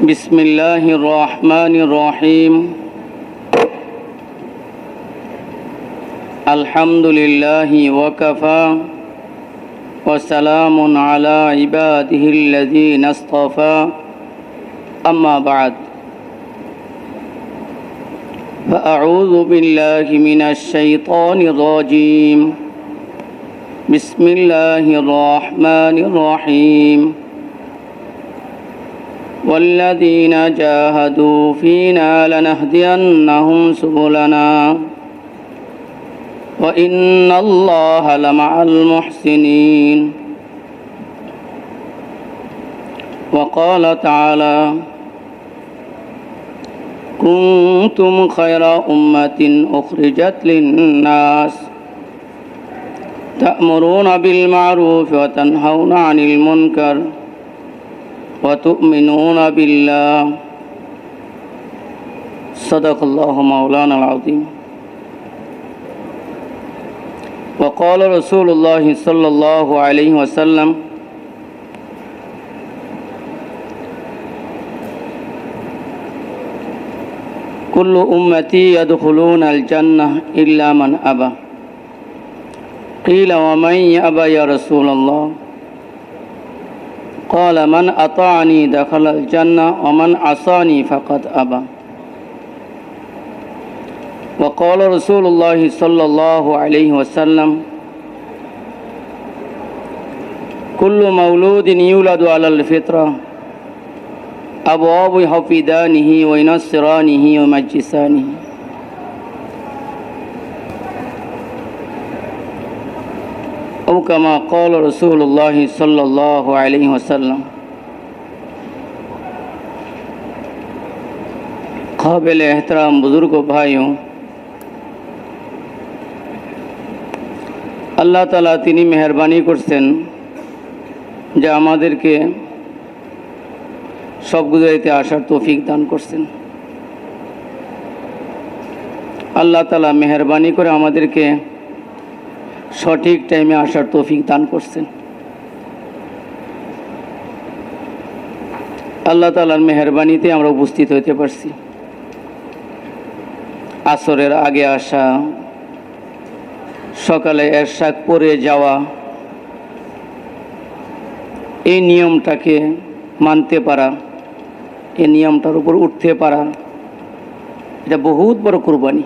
بسم الله الرحمن الرحيم الحمد لله وكفى وسلام على عباده الذين اصطفى أما بعد فأعوذ بالله من الشيطان الرجيم بسم الله الرحمن الرحيم والذين جاهدوا فينا لنهدينهم سبلنا وإن الله لمع المحسنين وقال تعالى كنتم خير أمة أخرجت للناس تأمرون بالمعروف وتنهون عن المنكر وتؤمنون بالله صدق الله مولانا العظيم وقال رسول الله صلى الله عليه وسلم كل أمتي يدخلون الجنة إلا من أبى قيل ومن يأبى يا رسول الله قال من أطاعني دخل الجنة ومن عصاني فقد أبى وقال رسول الله صلى الله عليه وسلم كل مولود يولد على الفطرة أبواب يحفظانه وينصرانه ويمجسانه أو كما قال رسول الله صلى الله عليه وسلم قابل احترام बुजुर्ग भाइयों আল্লাহ তাআলা তিনি মেহেরবানি করছেন যে আমাদেরকে সব গুজরাইতে আসার তৌফিক দান করছেন। আল্লাহ তাআলা মেহেরবানি করে আমাদেরকে সঠিক টাইমে আসার তৌফিক দান করছেন। আল্লাহ তাআলার মেহেরবানিতে আমরা উপস্থিত হতে পারছি। আসরের আগে আসা, সকালে এরশাদ পড়ে যাওয়া, এই নিয়মটাকে মানতে পারা, এই নিয়মটার উপর উঠতে পারা, এটা বহুত বড় কুরবানি,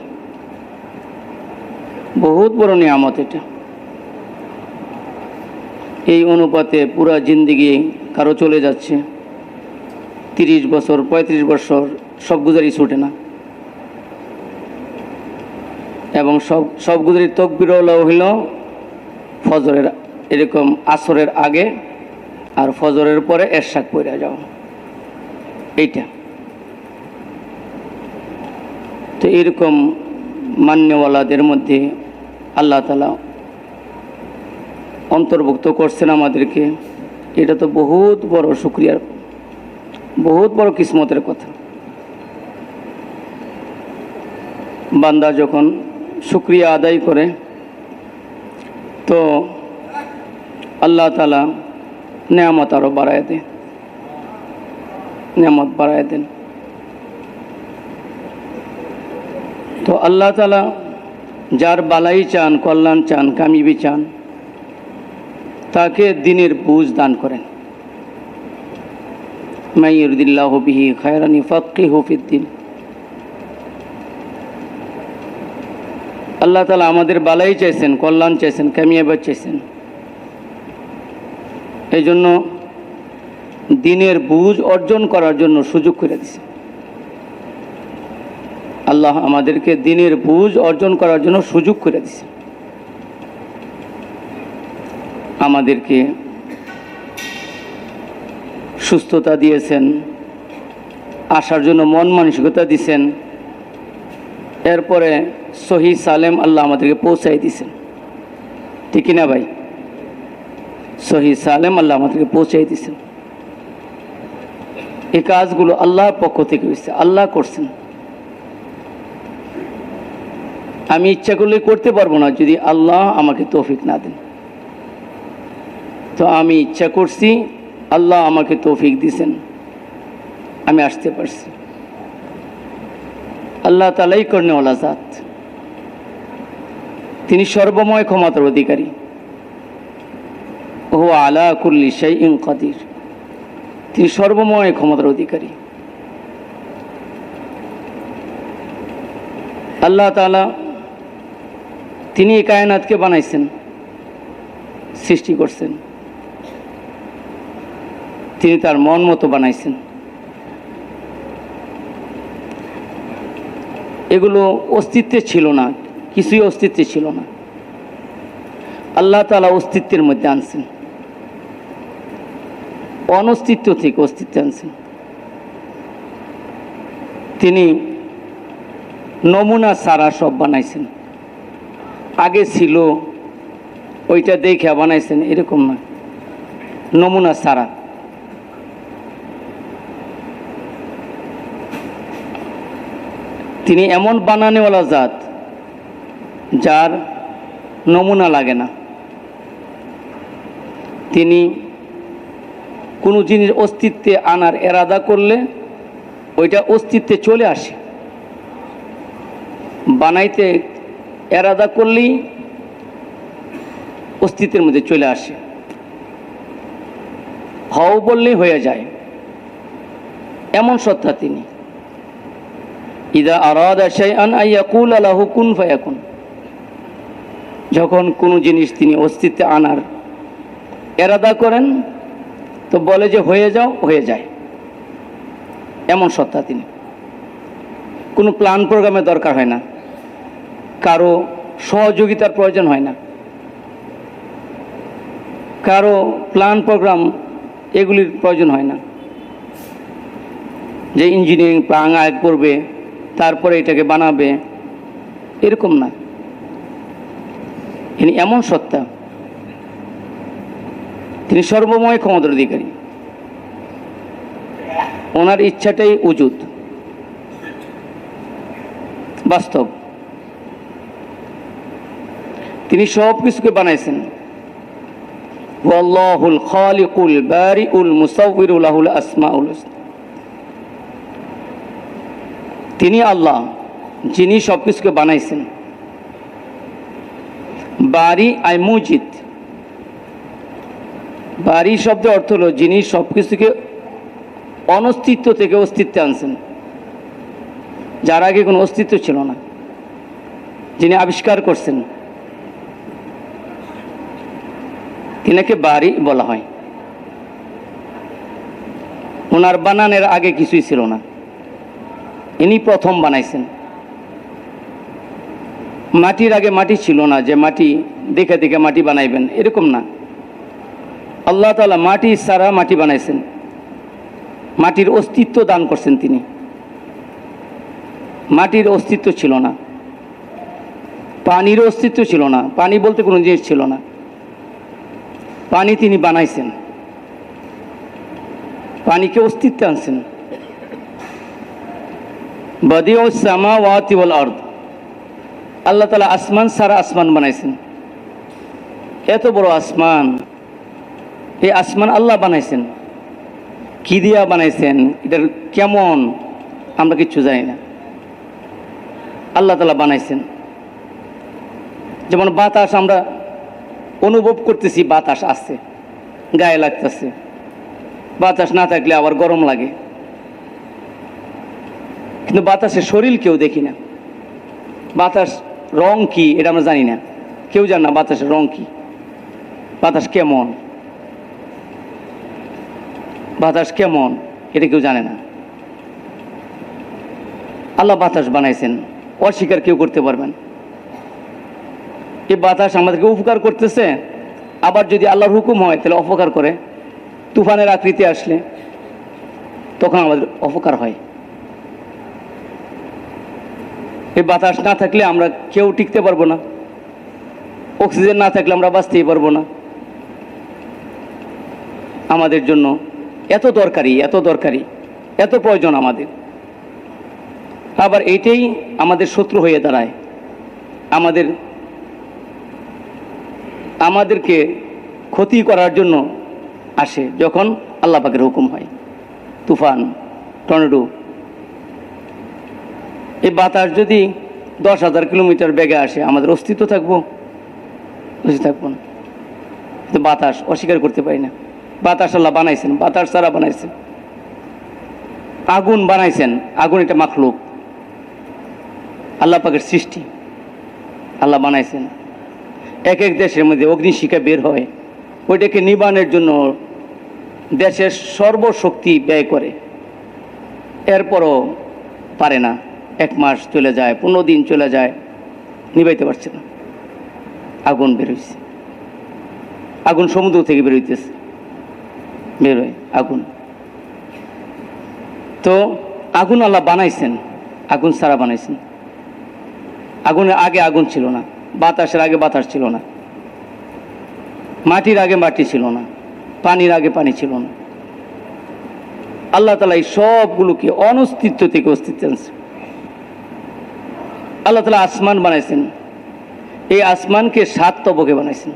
বহুত বড় নিয়ামত। এটা এই অনুপাতে পুরা জিন্দেগি কারো চলে যাচ্ছে, 30 বছর 35 বছর সব গুজারি ছুটে না, এবং সব গুজারি তকবির হইল ফজরের এরকম আসরের আগে আর ফজরের পরে এরশাদ পড়ে যাওয়া। এইটা তো এরকম মান্যওয়ালাদের মধ্যে আল্লাহ তাআলা অন্তর্ভুক্ত করছেন আমাদেরকে। এটা তো বহুত বড় শুকরিয়ার, বহুত বড় কিসমতের কথা। বান্দা যখন শুকরিয়া আদায় করে তো আল্লাহ তাআলা নেয়ামত আরও বাড়ায় দেন, নেয়ামত বাড়ায় দেন। তো আল্লাহ তাআলা যার বালাই চান, কল্যাণ চান, কামিয়াবি চান, তাকে দ্বীনের বুঝ দান করেন। মান ইউরিদিল্লাহু বিহি খায়রান ইউফাক্কিহু ফিদ্দীন। আল্লাহ তাআলা আমাদের বালাই চাইছেন, কল্যাণ চাইছেন, কামিয়াবি চাইছেন। এই জন্য দ্বীনের বুঝ অর্জন করার জন্য সুযোগ করে দিয়েছেন। আল্লাহ আমাদেরকে দ্বীনের বুঝ অর্জন করার জন্য সুযোগ করে দিয়েছেন। আমাদেরকে সুস্থতা দিয়েছেন, আসার জন্য মন মানসিকতা দিয়েছেন, এরপরে সহি সালেম আল্লাহ আমাদেরকে পৌঁছাই দিয়েছেন। ঠিক না ভাই? সহি সালেম আল্লাহ আমাদেরকে পৌঁছাই দিয়েছেন। এই কাজগুলো আল্লাহর পক্ষ থেকে হয়েছে, আল্লাহ করছেন। আমি ইচ্ছা করলে করতে পারবো না যদি আল্লাহ আমাকে তৌফিক না দেন। তো আমি ইচ্ছা করছি, আল্লাহ আমাকে তৌফিক দিয়েছেন, আমি আসতে পারছি। আল্লাহ তাআলাই করনেওয়ালা জাত, তিনি সর্বময় ক্ষমতার অধিকারী। হুয়া আলা কুল্লি শাইইন কাদির, তিনি সর্বময় ক্ষমতার অধিকারী। আল্লাহ তাআলা তিনি এই কায়নাতকে বানাইছেন, সৃষ্টি করছেন, তিনি তার মন মতো বানাইছেন। এগুলো অস্তিত্বে ছিল না, কিছুই অস্তিত্বে ছিল না, আল্লাহ তাআলা অস্তিত্বের মধ্যে আনছেন, অনস্তিত্ব থেকে অস্তিত্বে আনছেন। তিনি নমুনা সারা সব বানাইছেন, আগে ছিল ওইটা দেখে বানাইছেন এরকম না, নমুনা সারা। তিনি এমন বানানেওয়ালা জাত যার নমুনা লাগে না। তিনি কোনো জিনিস অস্তিত্বে আনার এরাদা করলে ওইটা অস্তিত্বে চলে আসে, বানাইতে এরাদা করলেই অস্তিত্বের মধ্যে চলে আসে, হও বললেই হয়ে যায়, এমন সত্তা তিনি। ইদা আরাদা শাইআন আইয়াকুলা লাহু কুন ফায়াকুন, যখন কোনো জিনিস তিনি অস্তিত্বে আনার এরাদা করেন তো বলে যে হয়ে যাও, হয়ে যায়, এমন সত্তা তিনি। কোনো প্ল্যান প্রোগ্রামের দরকার হয় না, কারো সহযোগিতার প্রয়োজন হয় না, কারো প্ল্যান প্রোগ্রাম এগুলির প্রয়োজন হয় না, যে ইঞ্জিনিয়ারিং প্ল্যান আগে করবে তারপরে এটাকে বানাবে, এরকম না। তিনি এমন সত্তা, তিনি সর্বময় ক্ষমতার অধিকারী, ওনার ইচ্ছাটাই উজুদ, বাস্তব। তিনি সব কিছুকে বানাইছেন। ওয়াল্লাহুল খালিকুল বারিউল মুসাউবিরু লাহুল আসমাউল হুসনা, তিনি আল্লাহ যিনি সব কিছুকে বানাইছেন। বারি আই মুজিদ, বারি শব্দের অর্থ হলো যিনি সব কিছুকে অনস্তিত্ব থেকে অস্তিত্বে আনছেন, যার আগে কোনো অস্তিত্ব ছিল না, যিনি আবিষ্কার করছেন, তিনাকে বারি বলা হয়। ওনার বানানের আগে কিছুই ছিল না, ইনি প্রথম বানাইছেন। মাটির আগে মাটি ছিল না, যে মাটি দেখে দেখে মাটি বানাইবেন এরকম না। আল্লাহ তাআলা মাটি ছাড়া মাটি বানাইছেন, মাটির অস্তিত্ব দান করছেন তিনি। মাটির অস্তিত্ব ছিল না, পানির অস্তিত্ব ছিল না, পানি বলতে কোনো জিনিস ছিল না, পানি তিনি বানাইছেন, পানিকে অস্তিত্বে আনছেন। বাদিউস সামাওয়াতি ওয়াল আরদ, আল্লাহ তাআলা আসমান সারা আসমান বানাইছেন। এত বড় আসমান, এই আসমান আল্লাহ বানাইছেন। কি দিয়া বানাইছেন, এটার কেমন আমরা কিচ্ছু জানি না, আল্লাহ তাআলা বানাইছেন। যেমন বাতাস আমরা অনুভব করতেছি, বাতাস আছে, গায়ে লাগতেছে, বাতাস না থাকলে আবার গরম লাগে, কিন্তু বাতাসের শরীর কেউ দেখি না। বাতাস রং কি এটা আমরা জানি না, কেউ জানে না বাতাসের রং কি, বাতাস কেমন, বাতাস কেমন এটা কেউ জানে না। আল্লাহ বাতাস বানাইছেন, অস্বীকার কেউ করতে পারবেন। এই বাতাস আমাদেরকে উপকার করতেছে, আবার যদি আল্লাহর হুকুম হয় তাহলে অপকার করে। তুফানের আকৃতি আসলে তখন আমাদের অপকার হয়। এই বাতাস না থাকলে আমরা কেউ টিকতে পারবো না, অক্সিজেন না থাকলে আমরা বাঁচতেই পারবো না। আমাদের জন্য এত দরকারি, এত দরকারি, এত প্রয়োজন আমাদের। আবার এইটাই আমাদের শত্রু হয়ে দাঁড়ায়, আমাদেরকে ক্ষতি করার জন্য আসে যখন আল্লাহ পাকের হুকুম হয়। তুফান, টর্নেডো। এই বাতাস যদি 10,000 কিলোমিটার বেগে আসে, আমাদের অস্তিত্ব থাকবো? অস্তিত্ব থাকবো না। তো বাতাস অস্বীকার করতে পারি না। বাতাস আল্লাহ বানাইছেন, বাতাস ছাড়া বানাইছেন। আগুন বানাইছেন, আগুন এটা মাখলুক, আল্লাহ পাকের সৃষ্টি, আল্লাহ বানাইছেন। এক এক দেশের মধ্যে অগ্নিশিখা বের হয়, ওইটাকে নিবানের জন্য দেশের সর্বশক্তি ব্যয় করে, এরপরও পারে না। 1 মাস চলে যায়, 15 দিন চলে যায়, নিবাইতে পারছে না। আগুন বের হয়েছে, আগুন সমুদ্র থেকে বের হইতেছে, বের হয় আগুন। তো আগুন আল্লাহ বানাইছেন, আগুন ছাড়া বানাইছেন। আগুনের আগে আগুন ছিল না, বাতাসের আগে বাতাস ছিল না, মাটির আগে মাটি ছিল না, পানির আগে পানি ছিল না। আল্লাহ তাআলা এই সবগুলোকে অনস্তিত্ব থেকে অস্তিত্ব আনছে। আল্লাহ তাআলা আসমান বানাইছেন, এই আসমানকে 7 তবকে বানাইছেন।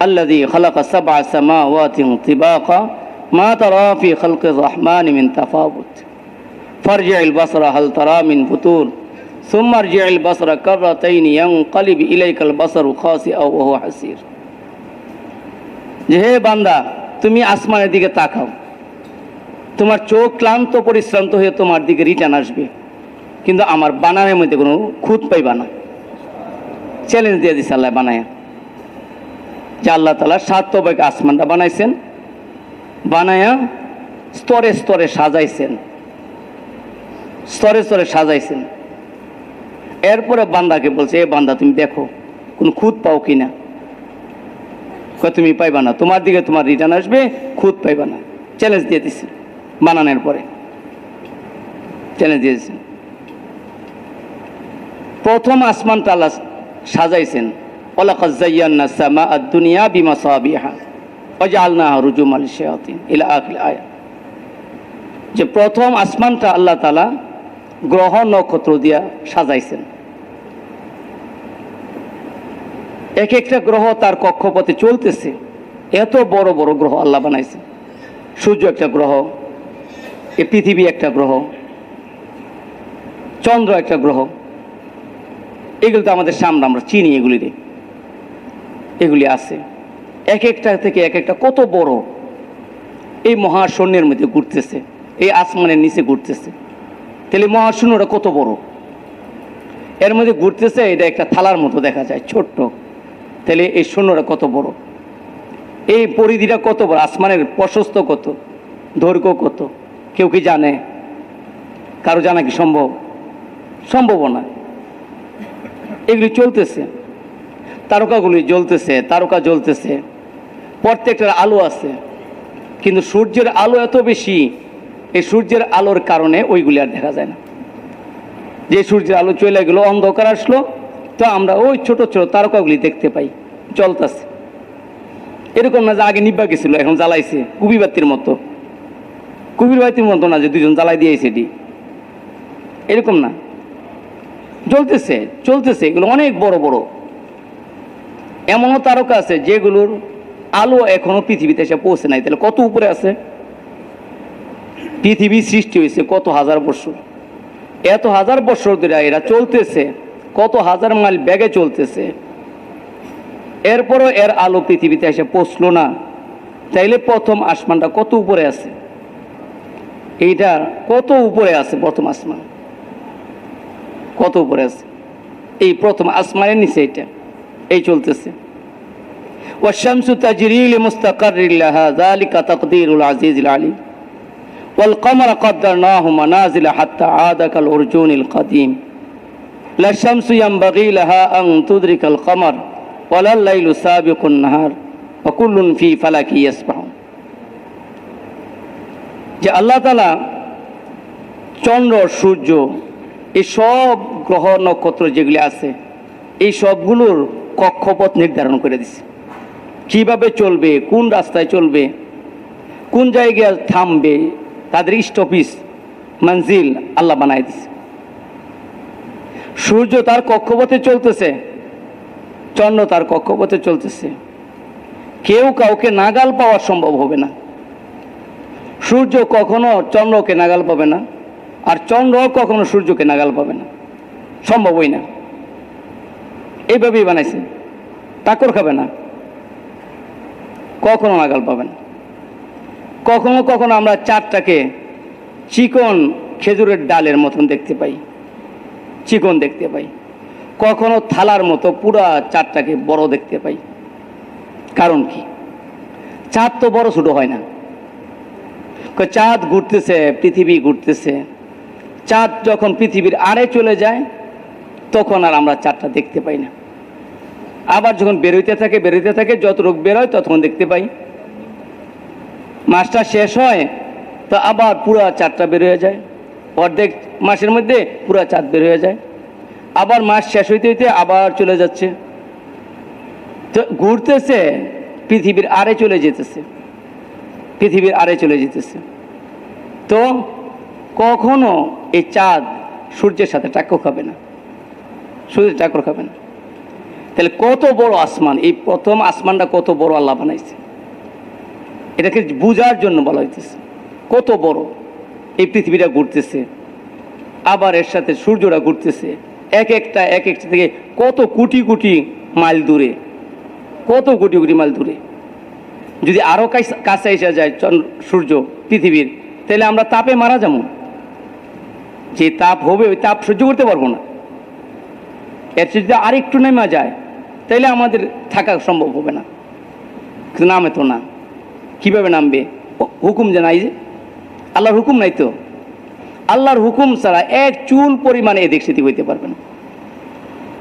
আল্লাযী খালাকা সাবআ সামাওয়াতিন তিবাকা মা তারা ফি খালকির রহমানি মিন তাফাউত ফারজি'ল বাসরা হাল তারা মিন ফুতুর সুম্মা আরজি'ল বাসরা কাররাতাইনি ইয়ানকালিব ইলাইকাল বাসরু খাসিআ ওয়া হুয়া হাসির। যে হে বান্দা, তুমি আসমানের দিকে তাকাও, তোমার চোখ ক্লান্ত পরিশ্রান্ত হয়ে তোমার দিকে রিটার্ন আসবে, কিন্তু আমার বানানোর মধ্যে কোনো খুঁত পাইবা না। চ্যালেঞ্জ দিয়ে দিচ্ছে আল্লাহ বানায়া, যে আল্লাহ তাআলা 7 তবকে আসমানটা বানাইছেন, বানায়া স্তরে স্তরে সাজাইছেন, স্তরে স্তরে সাজাইছেন। এরপরে বান্দাকে বলছে, এ বান্দা তুমি দেখো কোন খুঁত পাও কিনা। তুমি পাইবা না, তোমার দিকে তোমার রিটার্ন আসবে, খুঁত পাইবা না। চ্যালেঞ্জ দিয়ে দিচ্ছে বানানোর পরে, চ্যালেঞ্জ দিয়েছে। প্রথম আসমানটা আল্লাহ সাজাইছেন, ওয়ালাকাদ যায়্যানা সামা আদ-দুনিয়া বিমাসাবিহা ওয়া জাআলনাহা রুজুমান লিশ-শায়াতিন ইলা আখির আয়া। যে প্রথম আসমানটা আল্লাহ তাআলা গ্রহ নক্ষত্র দিয়া সাজাইছেন। এক একটা গ্রহ তার কক্ষপথে চলতেছে, এত বড় বড় গ্রহ আল্লাহ বানাইছেন। সূর্য একটা গ্রহ, এ পৃথিবী একটা গ্রহ, চন্দ্র একটা গ্রহ। এগুলো তো আমাদের সামনে, আমরা চিনি এগুলিরে, এগুলি আছে। এক একটা থেকে এক একটা কত বড়, এই মহাশূন্যের মধ্যে ঘুরতেছে, এই আসমানের নিচে ঘুরতেছে। তাহলে মহাশূন্যটা কত বড়, এর মধ্যে ঘুরতেছে, এটা একটা থালার মতো দেখা যায় ছোট্ট। তাহলে এই শূন্যটা কত বড়, এই পরিধিটা কত বড়, আসমানের প্রশস্ত কত, দৈর্ঘ্য কত, কেউ কি জানে? কারো জানা কি সম্ভব? সম্ভব না। এগুলি চলতেছে, তারকাগুলি জ্বলতেছে, তারকা জ্বলতেছে, প্রত্যেকটার আলো আছে, কিন্তু সূর্যের আলো এত বেশি, এই সূর্যের আলোর কারণে ওইগুলি আর দেখা যায় না। যে সূর্যের আলো চলে গেল, অন্ধকার আসলো, তো আমরা ওই ছোট ছোট তারকাগুলি দেখতে পাই, জ্বলতেছে। এরকম না যে আগে নিব্বা গেছিল এখন জ্বালাইছে, কুবি বাতির মতো, কুবির বাতির মতো না যে দুজন জ্বালাই দিয়েছে এটি, এরকম না, জ্বলতেছে, চলতেছে। এগুলো অনেক বড় বড়। এমনও তারকা আছে যেগুলোর আলো এখনো পৃথিবীতে এসে পৌঁছে নাই। তাহলে কত উপরে আছে? পৃথিবী সৃষ্টি হয়েছে কত হাজার বছর, এত হাজার বছর ধরে এরা চলতেছে, কত হাজার মাইল বেগে চলতেছে, এরপরও এর আলো পৃথিবীতে এসে পৌঁছলো না। তাইলে প্রথম আসমানটা কত উপরে আছে? এইটা কত উপরে আছে প্রথম আসমান, কত উপরে আছে? এই প্রথম আসমানের নিচে এটা এই চলতেছে। ওয়াশ-শামসু তাজরি লিমুস্তাকাররিন লাহা যালিকা তাকদীরুল আজিজিল আলিম ওয়াল কমারা কদ্দারনাহু মানাজিলা হাত্তা আদা কাল উরজুনিল কাদিম লা শামসু ইয়ানবাগি লাহা আন তুদরিকাল কমার ওয়ালাল লাইলু সাবিকুন নাহার ওয়া কুল্লুন ফি ফালাকি ইয়াসবাহুন। যে আল্লাহ তাআলা চন্দ্র, সূর্য, এই সব গ্রহ নক্ষত্র যেগুলি আছে, এই সবগুলোর কক্ষপথ নির্ধারণ করে দিছে, কিভাবে চলবে, কোন রাস্তায় চলবে, কোন জায়গায় থামবে, তাদের স্টপিস মঞ্জিল আল্লাহ বানাই দিছে। সূর্য তার কক্ষপথে চলতেছে, চন্দ্র তার কক্ষপথে চলতেছে, কেউ কাউকে নাগাল পাওয়া সম্ভব হবে না। সূর্য কখনো চন্দ্রকে নাগাল পাবে না, আর চন্দ্র কখনো সূর্যকে নাগাল পাবে না, সম্ভবই না। এইভাবেই বানাইছে, টাক্কর খাবে না, কখনো নাগাল পাবে না। কখনো কখনো আমরা চাঁদটাকে চিকন খেজুরের ডালের মতন দেখতে পাই, চিকন দেখতে পাই। কখনো থালার মতো পুরা চাঁদটাকে বড় দেখতে পাই। কারণ কি? চাঁদ তো বড় ছোট হয় না। চাঁদ ঘুরতেছে, পৃথিবী ঘুরতেছে। চাঁদ যখন পৃথিবীর আড়ে চলে যায় তখন আর আমরা চাঁদটা দেখতে পাই না। আবার যখন বেরোইতে থাকে, যত রোগ বেরোয় তখন দেখতে পাই। মাসটা শেষ হয় তো আবার পুরা চাঁদটা বের হয়ে যায়, অর্ধেক মাসের মধ্যে পুরা চাঁদ বের হয়ে যায়। আবার মাস শেষ হইতে হইতে আবার চলে যাচ্ছে, তো ঘুরতেছে, পৃথিবীর আড়ে চলে যেতেছে, পৃথিবীর আড়ে চলে যেতেছে। তো কখনো এই চাঁদ সূর্যের সাথে টাক্কর খাবে না, সূর্যের টাক্কর খাবে না। তাহলে কত বড় আসমান, এই প্রথম আসমানটা কত বড় আল্লাহ বানাইছে, এটাকে বুঝার জন্য বলা হইতেছে। কত বড় এই পৃথিবীটা ঘুরতেছে, আবার এর সাথে সূর্যটা ঘুরতেছে, এক একটা থেকে কত কোটি কোটি মাইল দূরে, কত কোটি কোটি মাইল দূরে। যদি আরও কাছে এসে যায় সূর্য পৃথিবীর, তাহলে আমরা তাপে মারা যাবো। যে তাপ হবে ওই তাপ সহ্য করতে পারবো না। এর যদি আরেকটু নেমে যায় তাহলে আমাদের থাকা সম্ভব হবে না, কিন্তু নামে তো না। কীভাবে নামবে? হুকুম যে নাই, যে আল্লাহর হুকুম নাই তো। আল্লাহর হুকুম ছাড়া এক চুল পরিমাণে এদিক সেদিক হইতে পারবে না।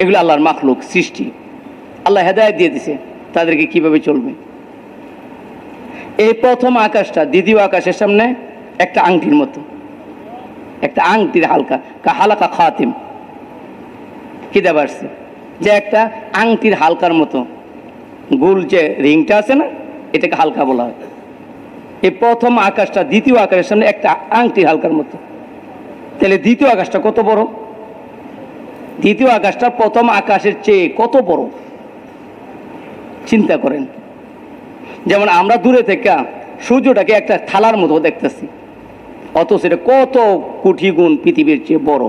এগুলো আল্লাহর মাখলুক, সৃষ্টি। আল্লাহ হেদায়েত দিয়ে দিছে তাদেরকে কিভাবে চলবে। এই প্রথম আকাশটা দ্বিতীয় আকাশের সামনে একটা আংটির মতো, একটা আংটির হালকা খাতিম কি দেওয়া আসছে, যে একটা আংটির হালকার মতো গোল যে রিংটা আছে না, এটাকে হালকা বলা হয়। এই প্রথম আকাশটা দ্বিতীয় আকাশের সামনে একটা আংটির হালকার মতো। তাহলে দ্বিতীয় আকাশটা কত বড়? দ্বিতীয় আকাশটা প্রথম আকাশের চেয়ে কত বড় চিন্তা করেন। যেমন আমরা দূরে থেকে সূর্যটাকে একটা থালার মতো দেখতেছি, অথচ এটা কত কোটি গুণ পৃথিবীর চেয়ে বড়,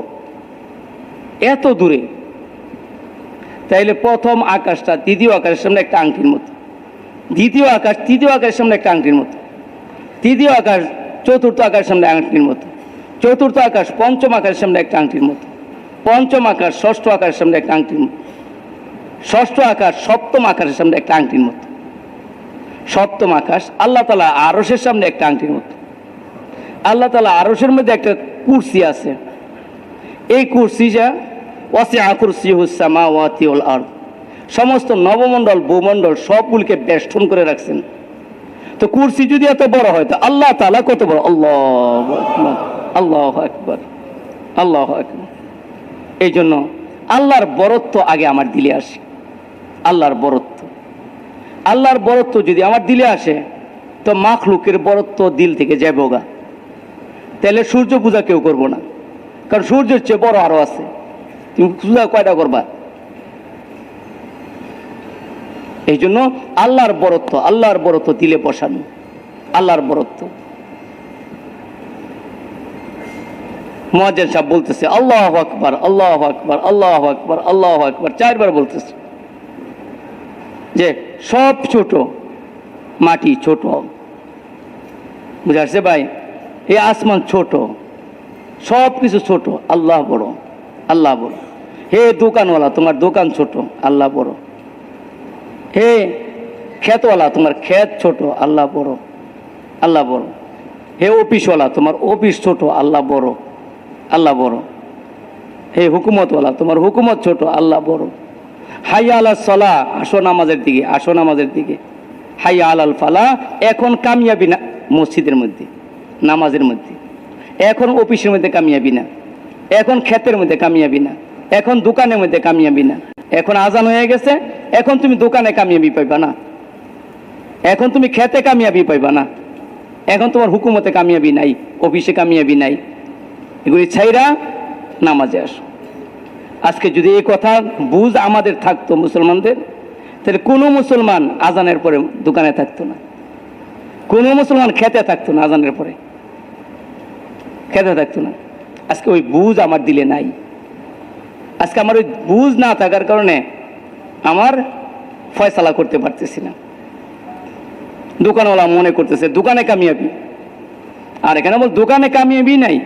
এত দূরে। তাইলে প্রথম আকাশটা দ্বিতীয় আকাশের সামনে একটা আংটির মতো, দ্বিতীয় আকাশ তৃতীয় আকাশের সামনে একটা আংটির মতো, তৃতীয় আকাশ চতুর্থ আকাশের সামনে আংটির মতো, চতুর্থ আকাশ পঞ্চম আকাশের সামনে একটা আংটির মতো, পঞ্চম আকাশ ষষ্ঠ আকাশের সামনে একটা আংটির মতো, ষষ্ঠ আকাশ সপ্তম আকাশের সামনে একটা আংটির মতো, সপ্তম আকাশ আল্লাহ তাআলা আরশের সামনে একটা আংটির মতো। আল্লাহ তাআলা আরশের মধ্যে একটা কুরসি আছে, এই কুরসিটা ওয়াসিআ কুরসিয়ুহুস সামাওয়াতি ওয়াল আরদ, সমস্ত নবমণ্ডল ভূমণ্ডল সবগুলিকে বেষ্টন করে রাখছেন। তো কুরসি যদি এত বড় হয় তো আল্লাহ তাআলা কত বড়? আল্লাহু আকবার, আল্লাহু আকবার, আল্লাহু আকবার। এই জন্য আল্লাহর বরত্ব আগে আমার দিলে আসে। আল্লাহর বরত্ব, আল্লাহর বরত্ব যদি আমার দিলে আসে তো মাখলুকের বরত্ব দিল থেকে যাবে গা। তাহলে সূর্য পূজা কেউ করবো না, কারণ সূর্যের চেয়ে বড় আরো আছে। তুমি পূজা কয়টা করবা? এই জন্য আল্লাহর বরত্ব, আল্লাহর বরত্ব দিলে বসানো, আল্লাহর বরত্ব। মুয়াজ্জিন সাহেব বলতেছে আল্লাহু আকবার, আল্লাহু আকবার, আল্লাহু আকবার, আল্লাহু আকবার, 4 বার বলতেছে যে সব ছোট, মাটি ছোট, বুঝাচ্ছে ভাই, এই আসমান ছোট, সব কিছু ছোট, আল্লাহ বড়, আল্লাহ বড়। হে দোকানওয়ালা, তোমার দোকান ছোট, আল্লাহ বড়। হে ক্ষেতওয়ালা, তোমার ক্ষেত ছোট, আল্লাহ বড়, আল্লাহ বড়। হে অফিসওয়ালা, তোমার অফিস ছোট, আল্লাহ বড়, আল্লাহ বড়। হে হুকুমতওয়ালা, তোমার হুকুমত ছোট, আল্লাহ বড়। হাইয়া আলাস সালাহ, আসো নামাজের দিকে, আসো নামাজের দিকে। হাইয়া আলাল ফালাহ, এখন কামিয়াবি না মসজিদের মধ্যে, নামাজের মধ্যে। এখন অফিসের মধ্যে কামিয়াবি না, এখন ক্ষেতের মধ্যে কামিয়াবি না, এখন দোকানের মধ্যে কামিয়াবি না। এখন আজান হয়ে গেছে, এখন তুমি দোকানে কামিয়াবি পাইবা না, এখন তুমি ক্ষেতে কামিয়াবি পাইবা না, এখন তোমার হুকুমতে কামিয়াবি নাই, অফিসে কামিয়াবি নাই। এগুলি ছাইরা নামাজে আসো। আজকে যদি এই কথা বুঝ আমাদের থাকতো মুসলমানদের, তাহলে কোনো মুসলমান আজানের পরে দোকানে থাকতো না, কোনো মুসলমান খেতে থাকতো না, আজানের পরে খেতে থাকতো না। আজকে ওই বুঝ আমার দিলে নাই। আজকে আমার ওই বুঝ না থাকার কারণে আমার ফয়সালা করতে পারতেছি না। দোকানওয়ালা মনে করতেছে দোকানে কামিয়াবি, আর এখানে বল দোকানে কামিয়াবি নাই।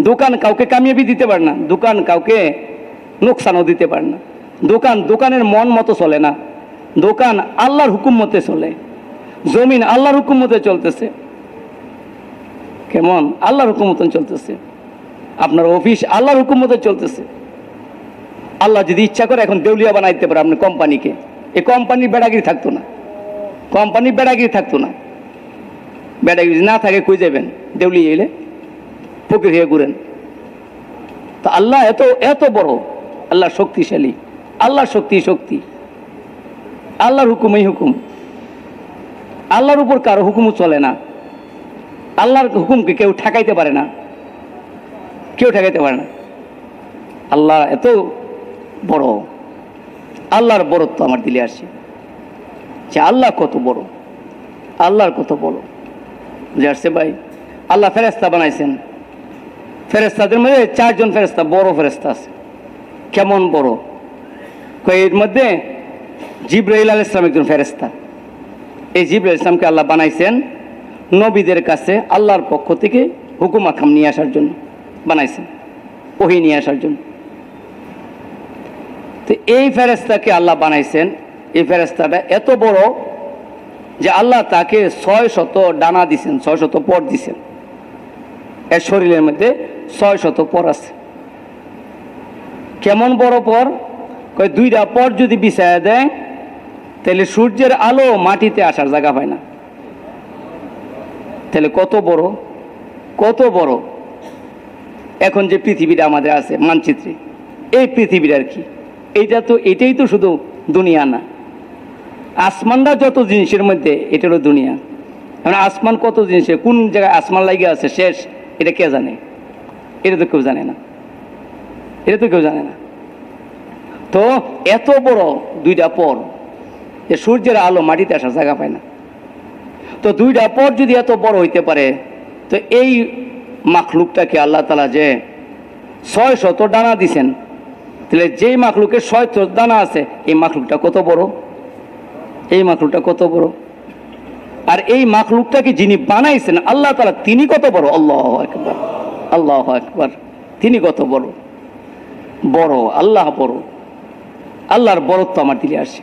দোকান কাউকে কামিয়াবি দিতে পারে না, দোকান কাউকে নোকসানও দিতে পারে না। দোকানের মন মতো চলে না, দোকান আল্লাহর হুকুম মতে চলে। জমিন আল্লাহর হুকুম মতে চলতেছে। কেমন? আল্লাহর হুকুম মতন চলতেছে। আপনার অফিস আল্লাহর হুকুম মতো চলতেছে। আল্লাহ যদি ইচ্ছা করে এখন দেউলিয়া বানাই দিতে পারে আপনার কোম্পানিকে, এই কোম্পানির বেড়াগিরি থাকতো না, কোম্পানির বেড়াগিরি থাকতো না। বেড়াগিরি না থাকে কই যাবেন? দেউলিয়া এলে ফকির হয়ে ঘুরেন। তা আল্লাহ এত এত বড়, আল্লাহ শক্তিশালী, আল্লাহর শক্তি, আল্লাহর হুকুমই হুকুম। আল্লাহর উপর কারো হুকুমও চলে না। আল্লাহর হুকুমকে কেউ ঠেকাইতে পারে না, কেউ ঠেকাইতে পারে না। আল্লাহ এত বড়, আল্লাহর বড়ত্ব আমার দিলে আসে যে আল্লাহ কত বড়, আল্লাহর কত বড় যে আসছে। ভাই আল্লাহ ফেরেশতা বানাইছেন, ফেরেশতাদের মধ্যে 4 জন ফেরেশতা বড় ফেরেশতা আছে। কেমন বড়? এর মধ্যে জিবরাইল আলাইহিস সালাম একজন ফেরেশতা। এই জিবরাইল আলাইহিস সালামকে আল্লাহ বানাইছেন নবীদের কাছে আল্লাহর পক্ষ থেকে হুকুম আকাম নিয়ে আসার জন্য বানাইছেন, ওহী নিয়ে আসার জন্য। তো এই ফেরেশতাকে আল্লাহ বানাইছেন। এই ফেরেশতাটা এত বড় যে আল্লাহ তাকে 600 ডানা দিছেন, 600 পর দিছেন। এর শরীরের মধ্যে 600 পর আছে। কেমন বড় পর? 2টা পর যদি বিছায়া দেয় তাহলে সূর্যের আলো মাটিতে আসার জায়গা পায় না। তাহলে কত বড়, কত বড়। এখন যে পৃথিবীটা আমাদের আছে মানচিত্রে, এই পৃথিবীর আর কি, এটাই তো শুধু দুনিয়া না। আসমানটা যত জিনিসের মধ্যে এটা হলো দুনিয়া। মানে আসমান কত জিনিসের, কোন জায়গায় আসমান লাগে আছে শেষ, এটা কে জানে? এটা তো কেউ জানে না, এটা তো কেউ জানে না। তো এত বড় 2টা পর, যে সূর্যের আলো মাটিতে আসার জায়গা পায় না। তো 2টা পর যদি এত বড় হইতে পারে, তো এই মাখলুকটাকে আল্লাহ তাআলা যে 600 ডানা দিছেন, তাহলে যেই মাখলুকের 600 ডানা আছে, এই মাখলুকটা কত বড়, এই মাখলুকটা কত বড়। আর এই মাখলুকটাকে যিনি বানাইছেন আল্লাহ তাআলা, তিনি কত বড়। আল্লাহু আকবার, আল্লাহু আকবার। তিনি কত বড়, বড় আল্লাহ বড়। আল্লাহর বড়ত্ব আমার দিলে আসে।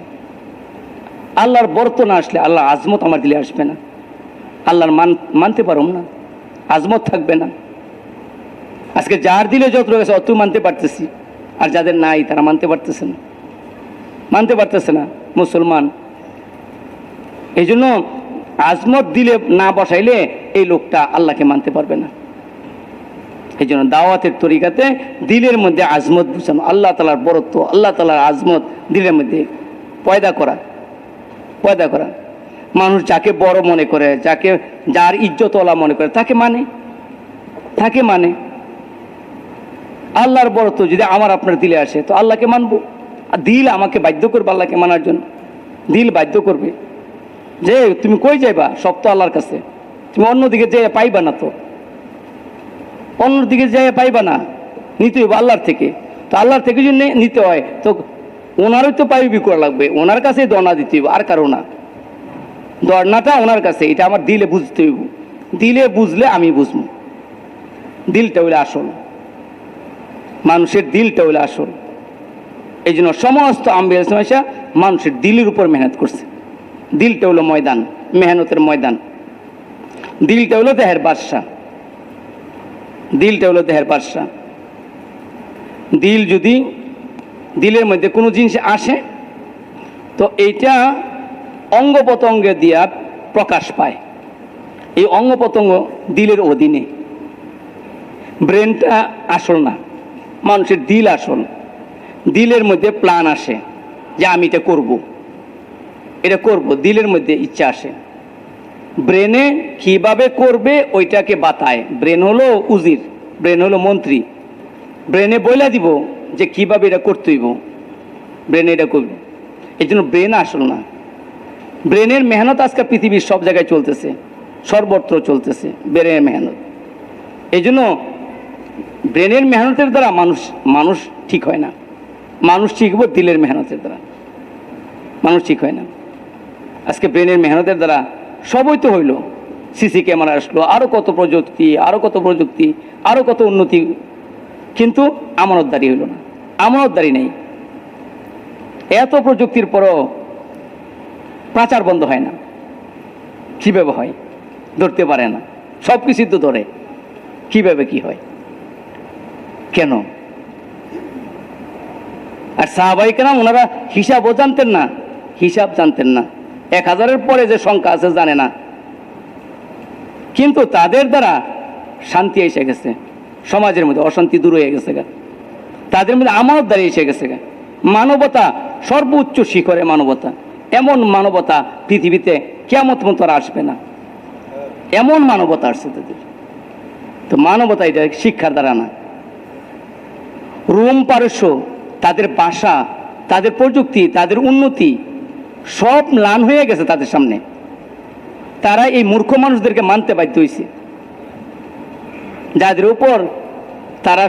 আল্লাহর বড়ত্ব না আসলে আল্লাহ আজমত আমার দিলে আসবে না। আল্লাহর মানতে পারুম না, আজমত থাকবে না। আজকে যার দিলে যত রয়েছে অত মানতে পারতেছি, আর যাদের নাই তারা মানতে পারতেছে না, মানতে পারতেছে না মুসলমান। এই জন্য আজমত দিলে না বসাইলে এই লোকটা আল্লাহকে মানতে পারবে না। এই জন্য দাওয়াতের তরিকাতে দিলের মধ্যে আজমত বুঝানো, আল্লাহ তাআলার বড়ত্ব, আল্লাহ তাআলার আজমত দিলের মধ্যে পয়দা করা। মানুষ যাকে বড় মনে করে, যার ইজ্জতওয়ালা মনে করে, তাকে মানে। আল্লাহর বড়ত্ব যদি আমার আপনার দিলে আসে তো আল্লাহকে মানবো। আর দিল আমাকে বাধ্য করবে আল্লাহকে মানার জন্য। দিল বাধ্য করবে যে তুমি কই যাইবা, সব তো আল্লাহর কাছে, তুমি অন্যদিকে যেয়ে পাইবা না। তো অন্যদিকে যেয়ে পাইবা না, নিতে হইব আল্লাহর থেকে। তো আল্লাহর থেকে যদি নিতে হয় তো ওনারই তো পাইবি করা লাগবে, ওনার কাছে দরনা দিতে হইব, আর কারো না। দরনাটা ওনার কাছে, এটা আমার দিলে বুঝতে হইব। দিলে বুঝলে আমি বুঝবো। দিলটা হইলে আসল, মানুষের দিলটা হইলে আসল। এই জন্য সমস্ত আম্বিয়া ইসলাম মানুষের দিলের উপর মেহনত করছে। দিলটা হলো ময়দান, মেহনতের ময়দান। দিলটা হলো দেহের বাদশা, দিলটা হলো দেহের বাদশা। দিল যদি দিলের মধ্যে কোনো জিনিস আসে তো এইটা অঙ্গ প্রত্যঙ্গ দিয়া প্রকাশ পায়। এই অঙ্গ প্রত্যঙ্গ দিলের অধীনে। ব্রেনটা আসল না, মানুষের দিল আসল। দিলের মধ্যে প্ল্যান আসে যে আমি এটা করব, এটা করব, দিলের মধ্যে ইচ্ছা আসে। ব্রেনে কিভাবে করবে ওইটাকে বাতায়। ব্রেন হলো উজির, ব্রেন হলো মন্ত্রী। ব্রেনে বইলা দিব যে কিভাবে এটা করতে হইব, ব্রেনে এটা করবে। এই জন্য ব্রেন আসল না। ব্রেনের মেহনত আজকে পৃথিবীর সব জায়গায় চলতেছে, সর্বত্র চলতেছে ব্রেনের মেহনত। এই জন্য ব্রেনের মেহনতের দ্বারা মানুষ ঠিক হয় না। মানুষ ঠিক হবে দিলের মেহনতের দ্বারা, মানুষ ঠিক হয় না। আজকে ব্রেনের মেহনতের দ্বারা সবই তো হইল, সিসি ক্যামেরা আসলো, আরও কত প্রযুক্তি, আরও কত প্রযুক্তি, আরও কত উন্নতি, কিন্তু আমানতদারি হইল না, আমানতদারি নেই। এত প্রযুক্তির পরও পাচার বন্ধ হয় না। কীভাবে হয়? ধরতে পারে না, সব কিছুই তো ধরে, কীভাবে কি হয়, কেন? আর সাহাবায়ে কেরাম ওনারা হিসাবও জানতেন না, হিসাব জানতেন না, 1000-এর পরে যে সংখ্যা আছে জানে না, কিন্তু তাদের দ্বারা শান্তি এসে গেছে, সমাজের মধ্যে অশান্তি দূর হয়ে গেছে গা, তাদের মধ্যে আমানতদারি এসে গেছে গা, মানবতা সর্বোচ্চ শিখরে মানবতা, এমন মানবতা পৃথিবীতে কিয়ামত পর্যন্ত আর আসবে না, এমন মানবতা আসছে তাদের। তো মানবতা এটা শিক্ষার দ্বারা না। রোম পারস্য, তাদের ভাষা, তাদের প্রযুক্তি, তাদের উন্নতি সব ম্লান হয়ে গেছে তাদের সামনে। তারা এই মূর্খ মানুষদেরকে মানতে বাধ্য হয়েছে, যাদের উপর তারা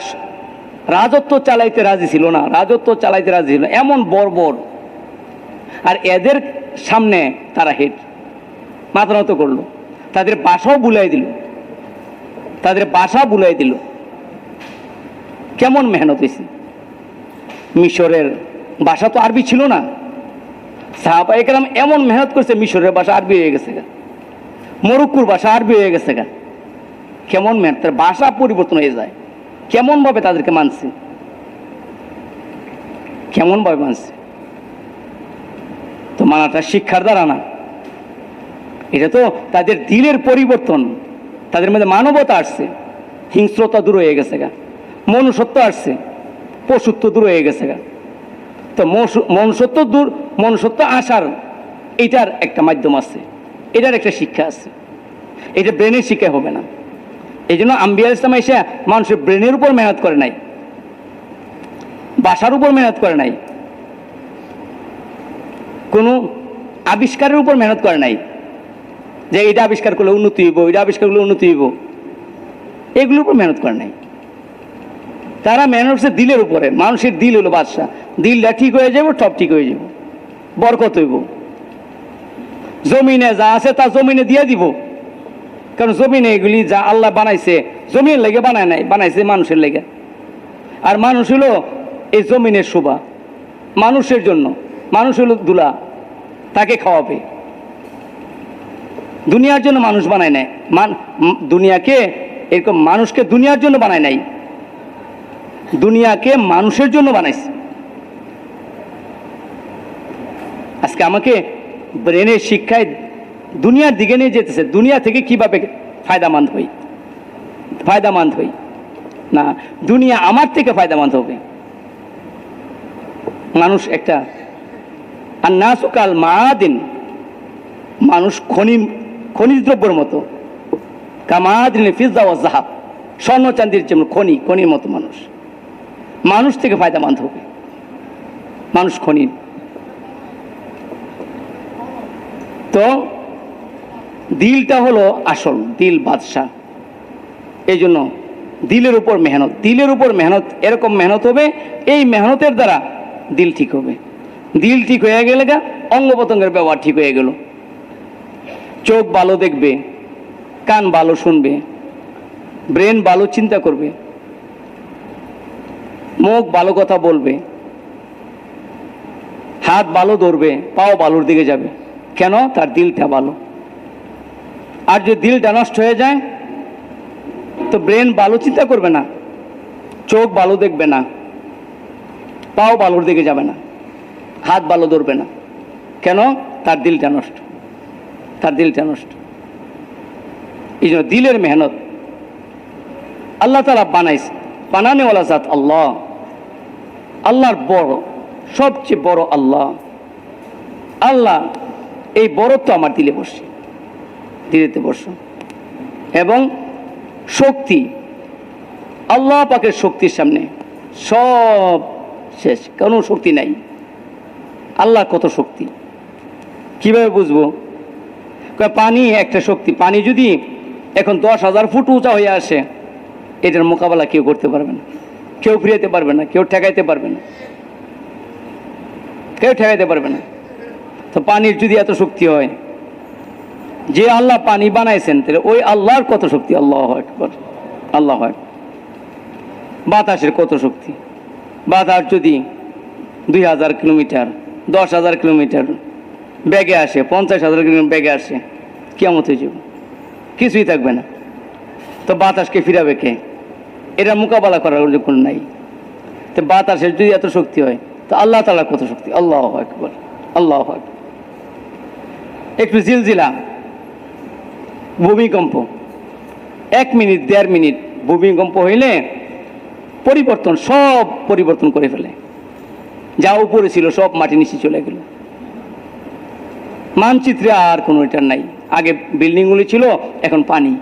রাজত্ব চালাইতে রাজি ছিল না, রাজত্ব চালাইতে রাজি ছিল, এমন বর্বর। আর এদের সামনে তারা হেড মাথা নত করলো, তাদের ভাষাও বুলাই দিল, তাদের ভাষা বুলাই দিল। কেমন মেহনত হয়েছে। মিশরের ভাষা তো আরবি ছিল না, সাহাবায়ে কেরাম এমন মেহনত করছে, মিশরের ভাষা আরবি হয়ে গেছে গা, মরক্কোর ভাষা আরবি হয়ে গেছে গা। কেমন মেহনত, তার ভাষা পরিবর্তন হয়ে যায়, কেমন ভাবে তাদেরকে মানছে, কেমন ভাবে মানছে। তো মানাটা শিক্ষার দ্বারা না, এটা তো তাদের দিলের পরিবর্তন, তাদের মধ্যে মানবতা আসছে, হিংস্রতা দূর হয়ে গেছে গা, মনুষ্যত্ব আসছে, পশুত্ব দূর হয়ে গেছে গা। তো মনুষ্যত্ব আসার এটার একটা মাধ্যম আছে, এটার একটা শিক্ষা আছে, এটা ব্রেনের শিক্ষা হবে না। এই জন্য আম্বিয়া ইসলাম এসে মানুষের ব্রেনের উপর মেহনত করে নাই, ভাষার উপর মেহনত করে নাই, কোনো আবিষ্কারের উপর মেহনত করে নাই, যে এটা আবিষ্কার করলে উন্নতি হইব, এটা আবিষ্কার করলে উন্নতি হইব, এগুলোর উপর মেহনত করে নাই। তারা মেহনত করছে দিলের উপরে। মানুষের দিল হলো বাদশা, দিলটা ঠিক হয়ে যাব, সব ঠিক হয়ে যাব, বরকত হইব। জমিনে যা আছে তা জমিনে দিয়ে দিব, কারণ জমিনে এগুলি যা আল্লাহ বানাইছে জমিনের লেগে বানায় নাই, বানাইছে মানুষের লেগে। আর মানুষ হলো এই জমিনের শোভা, মানুষের জন্য, মানুষ হলো দুলা, তাকে খাওয়াবে। দুনিয়ার জন্য মানুষ বানায় নাই, দুনিয়াকে এরকম মানুষকে দুনিয়ার জন্য বানায় নাই, দুনিয়াকে মানুষের জন্য বানাইছে। আজকে আমাকে ব্রেনের শিক্ষায় দুনিয়ার দিকে নিয়ে যেতেছে, দুনিয়া থেকে কিভাবে ফায়দামন্দ হই না, দুনিয়া আমার থেকে ফায়দামন্দ হবে। মানুষ একটা আর নাসুকাল মাদিন, মানুষ খনিজ দ্রব্যের মতো, কামাদিন ফিজা ও জাহাব, স্বর্ণ চান্দির যেমন খনির মতো মানুষ থেকে ফায়দামন্দ হবে, মানুষ খনি। তো দিলটা হলো আসল, দিল বাদশাহ। এই জন্য দিলের উপর মেহনত, এরকম মেহনত হবে, এই মেহনতের দ্বারা দিল ঠিক হবে। দিল ঠিক হয়ে গেলে অঙ্গ প্রত্যঙ্গের ব্যবহার ঠিক হয়ে গেল, চোখ ভালো দেখবে, কান ভালো শুনবে, ব্রেন ভালো চিন্তা করবে, মুখ ভালো কথা বলবে, হাত ভালো ধরবে, পাও ভালোর দিকে যাবে। কেন? তার দিলটা ভালো। আর যদি দিলটা নষ্ট হয়ে যায় তো ব্রেন ভালো চিন্তা করবে না, চোখ ভালো দেখবে না, পাও ভালোর দিকে যাবে না, হাত ভালো ধরবে না। কেন? তার দিলটা নষ্ট, তার দিলটা নষ্ট। এই জন্য দিলের মেহনত আল্লাহ তাআলা বানাইছে, বানানেওয়ালা জাত আল্লাহ, আল্লাহর বড়, সবচেয়ে বড় আল্লাহ। আল্লাহ এই বড়ত্ব আমার দিলে বসে, দিলেতে বসো। এবং শক্তি, আল্লাহ পাকের শক্তির সামনে সব শেষ, কোনো শক্তি নাই। আল্লাহ কত শক্তি, কিভাবে বুঝবো? পানি একটা শক্তি। পানি যদি এখন 10,000 ফুট উঁচা হয়ে আসে, এটার মোকাবেলা কেউ করতে পারবে না, কেউ ফিরাইতে পারবে না, কেউ ঠেকাইতে পারবে না, কেউ ঠেকাইতে পারবে না। তো পানির যদি এত শক্তি হয়, যে আল্লাহ পানি বানাইছেন, তাহলে ওই আল্লাহর কত শক্তি! আল্লাহু আকবার, আল্লাহু আকবার। বাতাসের কত শক্তি! বাতাস যদি 2,000 কিলোমিটার, 10,000 কিলোমিটার বেগে আসে, 50,000 কিলোমিটার বেগে আসে, কিয়ামত হয়ে যাবে, কিছুই থাকবে না। তো বাতাসকে ফিরাবে কে? এটা মোকাবেলা করার কোনো নাই। তো বাতাসের যদি এত শক্তি হয়, তো আল্লাহ তাআলার কত শক্তি! আল্লাহু আকবার, আল্লাহু আকবার। একটু জিলজিলা, ভূমিকম্প, 1 মিনিট 1.5 মিনিট ভূমিকম্প হইলে পরিবর্তন, সব পরিবর্তন করে ফেলে। যা উপরে ছিল সব মাটি নিচে চলে গেল। মানচিত্রে আর কোনো এটা নাই। আগে বিল্ডিংগুলি ছিল, এখন পানি।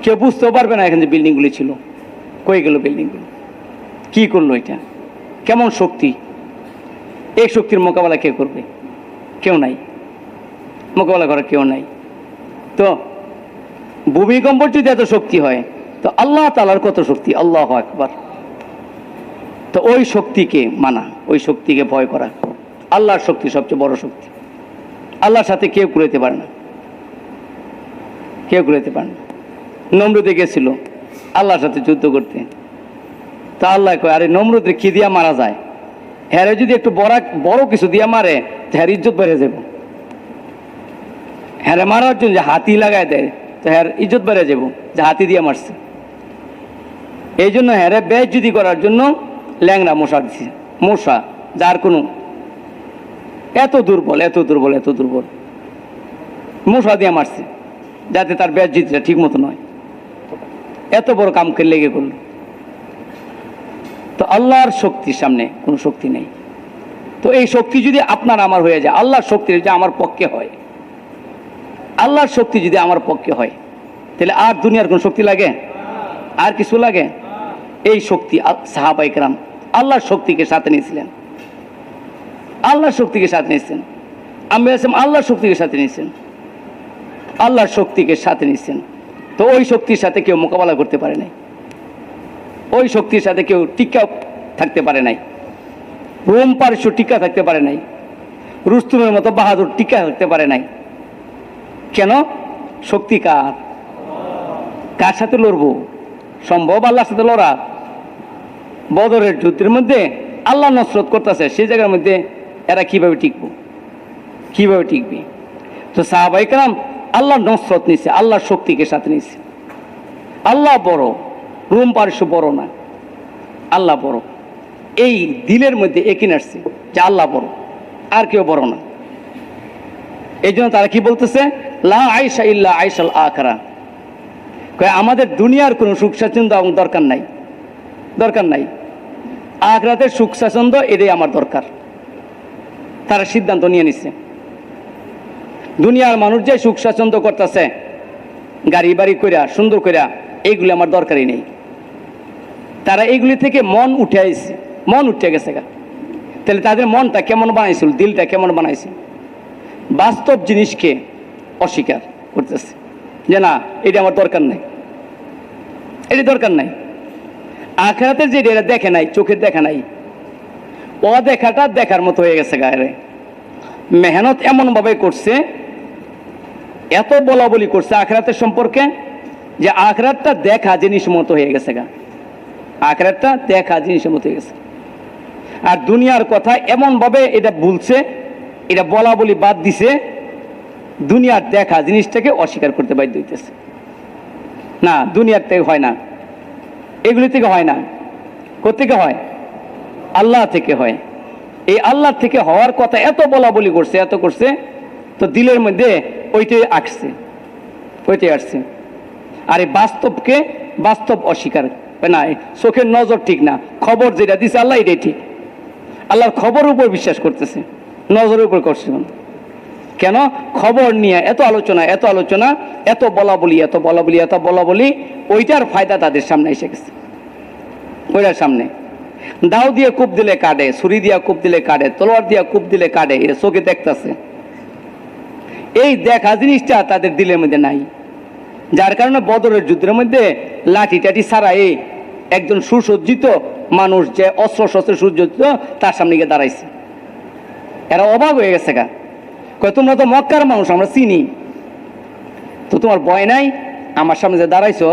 কেউ বুঝতেও পারবে না এখানে যে বিল্ডিংগুলি ছিল, কই গেল বিল্ডিংগুলো, কি করলো এটা, কেমন শক্তি! এই শক্তির মোকাবেলা কে করবে? কেউ নাই, মোকাবেলা করার কেউ নাই। তো ভূমিকম্প যদি এত শক্তি হয়, তো আল্লাহ তাআলার কত শক্তি! আল্লাহু আকবার। তো ওই শক্তিকে মানা, ওই শক্তিকে ভয় করা, আল্লাহর শক্তি সবচেয়ে বড় শক্তি। আল্লাহর সাথে কেউ কুলাইতে পারে না, কেউ কুলাইতে পারে না। নমরুদে গেছিল আল্লাহর সাথে যুদ্ধ করতে। তা আল্লাহ কয়, আরে নমরুদে কি দিয়া মারা যায়? হ্যাঁ, যদি একটু বড় কিছু দিয়া মারে, হ্যাঁ ইজ্জত বেড়ে যাব। হ্যাঁ মারার জন্য যে হাতি লাগাই দেয়, তো হ্যাঁ ইজ্জত বেড়ে যাব, যে হাতি দিয়ে মারছে। এই জন্য হ্যাঁ বেইজ্জতি করার জন্য ল্যাংড়া মশা দিচ্ছে, মশা যার কোনো এত দুর্বল, এত দুর্বল, এত দুর্বল, মশা দিয়ে মারছে, যাতে তার বেইজ্জতিটা ঠিক মতো নয়। এত বড় কামকে লেগে করলো। তো আল্লাহর শক্তির সামনে কোনো শক্তি নেই। তো এই শক্তি যদি আপনার আমার হয়ে যায়, আল্লাহর শক্তি যদি আমার পক্ষে হয়, আল্লাহর শক্তি যদি আমার পক্ষে হয়, তাহলে আর দুনিয়ার কোন শক্তি লাগে? আর কিছু লাগে? এই শক্তি সাহাবায়ে কেরাম আল্লাহর শক্তিকে সাথে নিয়েছিলেন, আল্লাহর শক্তিকে সাথে নিয়েছেন। আম্বিয়া ইসলাম আল্লাহর শক্তিকে সাথে নিয়েছেন, আল্লাহর শক্তিকে সাথে নিয়েছেন। তো ওই শক্তির সাথে কেউ মোকাবেলা করতে পারে নাই, ওই শক্তির সাথে কেউ টিকা থাকতে পারে নাই। রোম পারস্য টিকা থাকতে পারে নাই, রুস্তমের মতো বাহাদুর টিকা থাকতে পারে নাই। কেন? শক্তি কার? কার সাথে লড়বো? সম্ভব আল্লাহর সাথে লড়া? বদরের যুদ্ধের মধ্যে আল্লাহ নসরত করতেছে, সেই জায়গার মধ্যে এরা কিভাবে টিকবো, কিভাবে টিকবে? তো সাহাবায়ে কেরাম আল্লাহর নসরত নিছে, আল্লাহর শক্তিকে সাথে নিছে। আল্লাহ বড়, রোম পারস্য বড় না, আল্লাহ বড়। এই দিলের মধ্যে একই আসছে যে আল্লাহ বড়, আর কেউ বড় না। এই জন্য তারা কি বলতেছে? লা আইসা ইল্লা আইসাল আখিরা। আমাদের দুনিয়ার কোনো সুখ স্বাচ্ছন্দ্য দরকার নাই, দরকার নাই। আখিরাতের সুখ স্বাচ্ছন্দ্য এটাই আমার দরকার। তারা সিদ্ধান্ত নিয়ে নিচ্ছে। দুনিয়ার মানুষ যে সুখ স্বাচ্ছন্দ্য করতেছে, গাড়ি বাড়ি কইরা সুন্দর কইরা, এইগুলি আমার দরকারই নেই। তারা এইগুলি থেকে মন উঠে আইছে, মন উঠে গেছে গা। তাহলে তাদের মনটা কেমন বানাইছিল, দিলটা কেমন বানাইছিল? বাস্তব জিনিসকে অস্বীকার করতেছে যে না, এটা আমার দরকার নাই, এটা দরকার নাই। আখিরাতের যে এটা দেখে নাই, চোখের দেখা নাই, অদেখাটা দেখার মতো হয়ে গেছে গায়ে। মেহনত এমনভাবে করছে, এত বলা বলি করছে আখিরাতের সম্পর্কে, যে আখিরাতটা দেখা জিনিস মতো হয়ে গেছে গা, আখিরাতটা দেখা জিনিসের মতো হয়ে গেছে। আর দুনিয়ার কথা এমনভাবে এটা বলছে, এটা বলা বলি বাদ দিছে, দুনিয়ার দেখা জিনিসটাকে অস্বীকার করতে বাধ্য হইতেছে। না, দুনিয়ার থেকে হয় না, এগুলি থেকে হয় না। কোত্থেকে হয়? আল্লাহ থেকে হয়। এই আল্লাহ থেকে হওয়ার কথা এত বলা বলি করছে, এত করছে, তো দিলের মধ্যে ওইটাই আসছে, ওইটাই আসছে। আর এই বাস্তবকে বাস্তব অস্বীকার না, চোখের নজর ঠিক না, খবর যেটা দিছে আল্লাহ এটাই ঠিক। আল্লাহর খবরের উপর বিশ্বাস করতেছে, নজরের উপর করছে না। কেন? খবর নিয়ে এত আলোচনা, এত আলোচনা, এত বলা বলি, এত বলা বলি, এত বলা বলি, ওইটার ফায়দা তাদের সামনে এসে গেছে। ওইটার সামনে দাও দিয়ে কূপ দিলে কাটে, ছুরি দিয়া কূপ দিলে কাটে, তলোয়ার দিয়া কূপ দিলে কাটে, এটা চোখে দেখতেছে। এই দেখা জিনিসটা তাদের দিলের মধ্যে নাই, যার কারণে বদরের যুদ্ধের মধ্যে লাঠি টাঠি ছাড়াই একজন সুসজ্জিত মানুষ যে অস্ত্র শস্ত্র সুসজ্জিত তার সামনে গিয়ে দাঁড়াইছে। এরা অবাক হয়ে গেছে গা, কয় তোমরা তো মক্কার মানুষ, আমরা চিনি, তো তোমার ভয় নাই? আমার সামনে যে দাঁড়াইছো,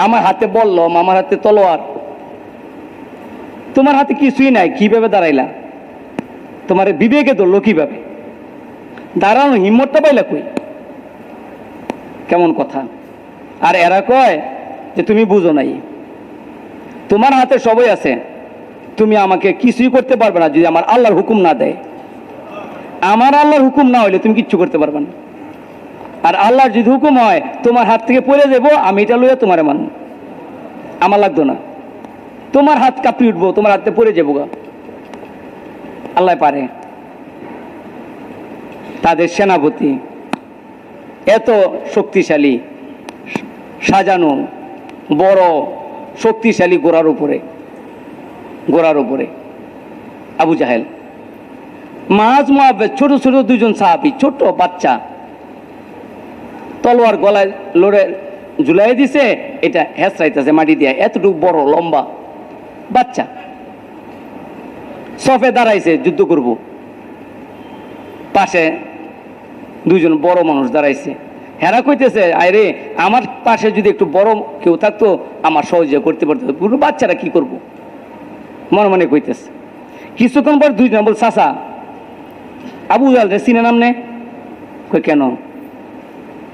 আমার হাতে বললাম, আমার হাতে তলোয়ার, তোমার হাতে কিছুই নাই, কিভাবে দাঁড়াইলা? তোমার বিবেকে ধরলো কিভাবে? দাঁড়ানো হিম্মতটা পাইলা কই? কেমন কথা! আর এরা কয় যে তুমি বুঝো নাই, তোমার হাতে সবই আছে, তুমি আমাকে কিছুই করতে পারবে না যদি আমার আল্লাহর হুকুম না দেয়। আমার আল্লাহর হুকুম না হইলে তুমি কিচ্ছু করতে পারবে না। আর আল্লাহর যদি হুকুম হয় তোমার হাত থেকে পড়ে যাবো, আমি এটা লইয়া তোমার মান, আমার লাগতো না, তোমার হাত কাঁপিয়ে উঠবো, তোমার হাতে পড়ে যাবো গা। আল্লাহ পারে। তাদের সেনাপতি এত শক্তিশালী, সাজানো বড় শক্তিশালী ঘোড়ার উপরে আবু জাহেল, মাঝ মুহাব্বত ছোট ছোট দুজন সাহাবী, ছোট বাচ্চা, তলোয়ার গলায় লড়ে ঝুলাই দিছে, এটা হেঁচড়াইতেছে মাটি দিয়ে, এতটুকু বড় লম্বা বাচ্চা সফে দাঁড়াইছে যুদ্ধ করব, পাশে দুজন বড় মানুষ দাঁড়াইছে। হেরা কইতেছে আরে আমার পাশে যদি একটু বড় কেউ থাকতো আমার সহজে করতে পারতো, পুরো বাচ্চারা কি করব, মনে মনে কইতেছে। কিছুক্ষণ পর দুইজন বল, চাচা আবু জাহেল রে চিনে নাম নে? কই কেন?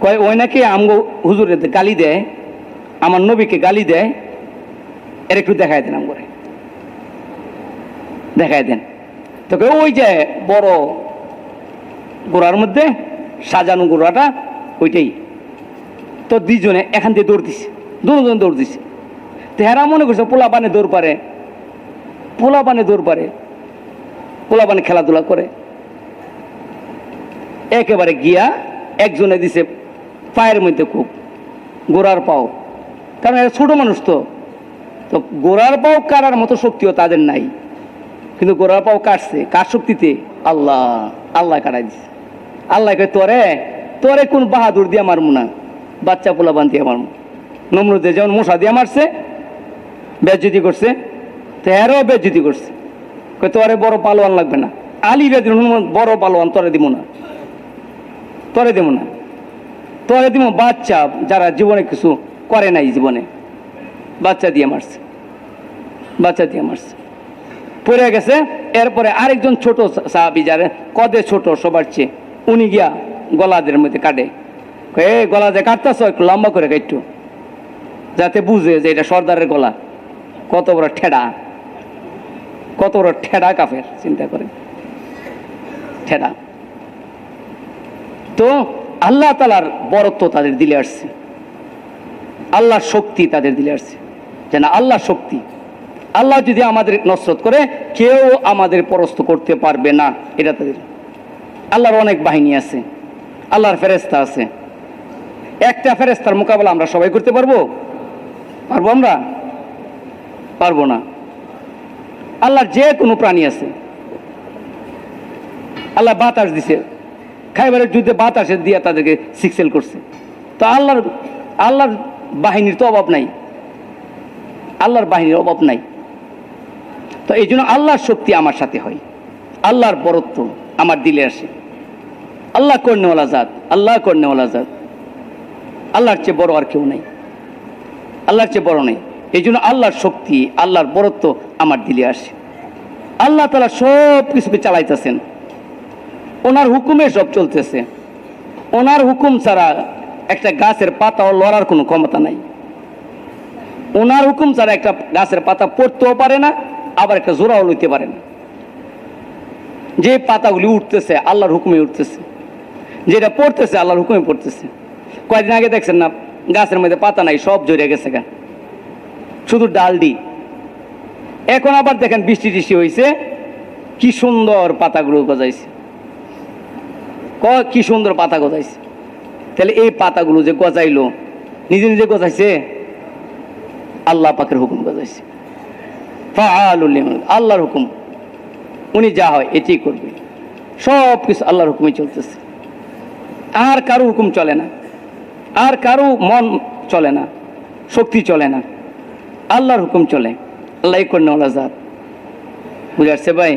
কয় ওই নাকি আমগো হুজুরে গালি দেয়, আমার নবীকে গালি দেয়, এর একটু দেখায় দেন, আমগরে দেখায় দেন। তো ওই যে বড় গোড়ার মধ্যে সাজানো গোড়াটা ওইটাই। তো দুইজনে এখান দিয়ে দৌড় দিছে, দুজন দৌড় দিছে। তো হেরা মনে করছে পোলা পানে দৌড় পারে, পোলা পানে খেলাধুলা করে। একেবারে গিয়া একজনে দিছে পায়ের মধ্যে খুব, গোড়ার পাও, কারণ এরা ছোট মানুষ, তো গোড়ার পাও কাটার মতো শক্তিও তাদের নাই, কিন্তু গোড়ার পাও কাটছে কার শক্তিতে? আল্লাহ কাটাই দিছে। আল্লাহ কয় তোরে কোন বাহাদুর দিয়ে মারমু না, বাচ্চা পোলা বান দিয়ে মারমু। নমরুদে যেমন মশা দিয়ে মারছে, বেজ্জতি করছে, তো এরও বেজ্জতি করছে। কয় তোরে বড় পালোয়ান লাগবে না, আলী বেদিন বড় পালোয়ান তোরে দিব না, তোরে দিব বাচ্চা, যারা জীবনে কিছু করে নাই, জীবনে বাচ্চা দিয়ে মারছে, পড়ে গেছে। এরপরে আরেকজন ছোট সাহাবী, যারা কদে ছোট সবার চেয়ে, উনি গিয়া গলাদের মধ্যে কাটে। গলা যে কাটতেছ একটু লম্বা করে কাটতো, যাতে বুঝে যে এটা সর্দারের গলা। কত বড় ঠেডা কাফের, চিন্তা করে ঠেডা। তো আল্লাহ তাআলার বরত্ব তাদের দিলে আসছে, আল্লাহর শক্তি তাদের দিলে আসছে, যে না আল্লাহর শক্তি, আল্লাহ যদি আমাদের নসরত করে কেউ আমাদের পরাস্ত করতে পারবে না, এটা তাদের। আল্লাহর অনেক বাহিনী আছে, আল্লাহর ফেরেশতা আছে। একটা ফেরেশতার মোকাবেলা আমরা সবাই করতে পারবো? আমরা পারবো না। আল্লাহর যে কোনো প্রাণী আছে, আল্লাহ বাতাস দিছে, খাইবারের যুদ্ধে বাতাসের দিয়ে তাদেরকে সিক্সেল করছে। তো আল্লাহর বাহিনীর তো অভাব নাই, তো এই জন্য আল্লাহর শক্তি আমার সাথে হয়, আল্লাহর বরত্ব আমার দিলে আসে। আল্লাহ করনেওয়ালা জাত, আল্লাহর চেয়ে বড় আর কেউ নেই, এই জন্য আল্লাহর শক্তি, আল্লাহর বরত্ব আমার দিলে আসে। আল্লাহ তাআলা সব কিছুকে চালাইতেছেন, ওনার হুকুমে সব চলতেছে। ওনার হুকুম ছাড়া একটা গাছের পাতাও লড়ার কোনো ক্ষমতা নাই, ওনার হুকুম ছাড়া একটা গাছের পাতা পড়তেও পারে না, আবার একটা জোড়াও লইতে পারে না। যে পাতাগুলি উঠতেছে আল্লাহর হুকুমে উঠতেছে, যেটা পড়তেছে আল্লাহর হুকুমে পড়তেছে। কয়েকদিন আগে দেখছেন না, গাছের মধ্যে পাতা নাই, সব জড়িয়ে গেছে গা, শুধু ডালডি। এখন আবার দেখেন বৃষ্টি টিষ্টি হয়েছে, কি সুন্দর পাতাগুলো গজাইছে, কি সুন্দর পাতা গজাইছে। তাহলে এই পাতাগুলো যে গজাইলো, নিজে নিজে গজাইছে? আল্লাহ পাকের হুকুম গজাইছে। ফাআলুল লিমা, আল্লাহর হুকুম, উনি যা হয় এটাই করবে, সব কিছু আল্লাহর হুকুমে চলতেছে। আর কারো হুকুম চলে না, আর কারো মন চলে না, শক্তি চলে না, আল্লাহর হুকুম চলে। আল্লাহ কন্যা জাত, বুঝাচ্ছে ভাই?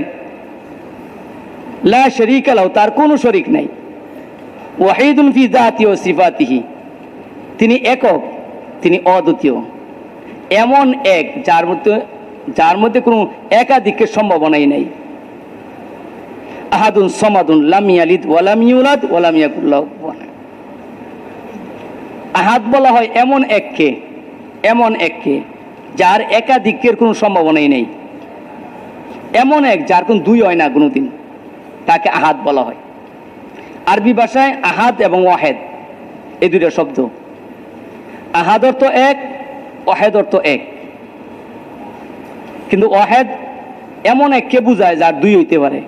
লা শরীকা লাহু, তার কোনো শরীক নাই। ওয়াহিদুন ফি যাতিহি ওয়া সিফাতিহি, তিনি একক, তিনি অদ্বিতীয়, এমন এক যার মধ্যে কোনো একাধিকের সম্ভাবনাই নাই। আহাদুন সামাদুন লাম ইয়ালিদ ওয়া লাম ইউলাদ ওয়া লাম ইয়াকুল লাহু কুফুয়ান আহাদ। আহাদ বলা হয় এমন এককে যার একাধিকের কোনো সম্ভাবনাই নেই, এমন এক যার কোন দুই হয় না কোনোদিন, তাকে আহাদ বলা হয়। আরবি ভাষায় আহাদ এবং ওয়াহেদ এই দুইটা শব্দ। আহাদ অর্থ এক, ওয়াহেদ অর্থ এক। কিন্তু ওয়াহেদ এমন এককে বোঝায় যার দুই হইতে পারে,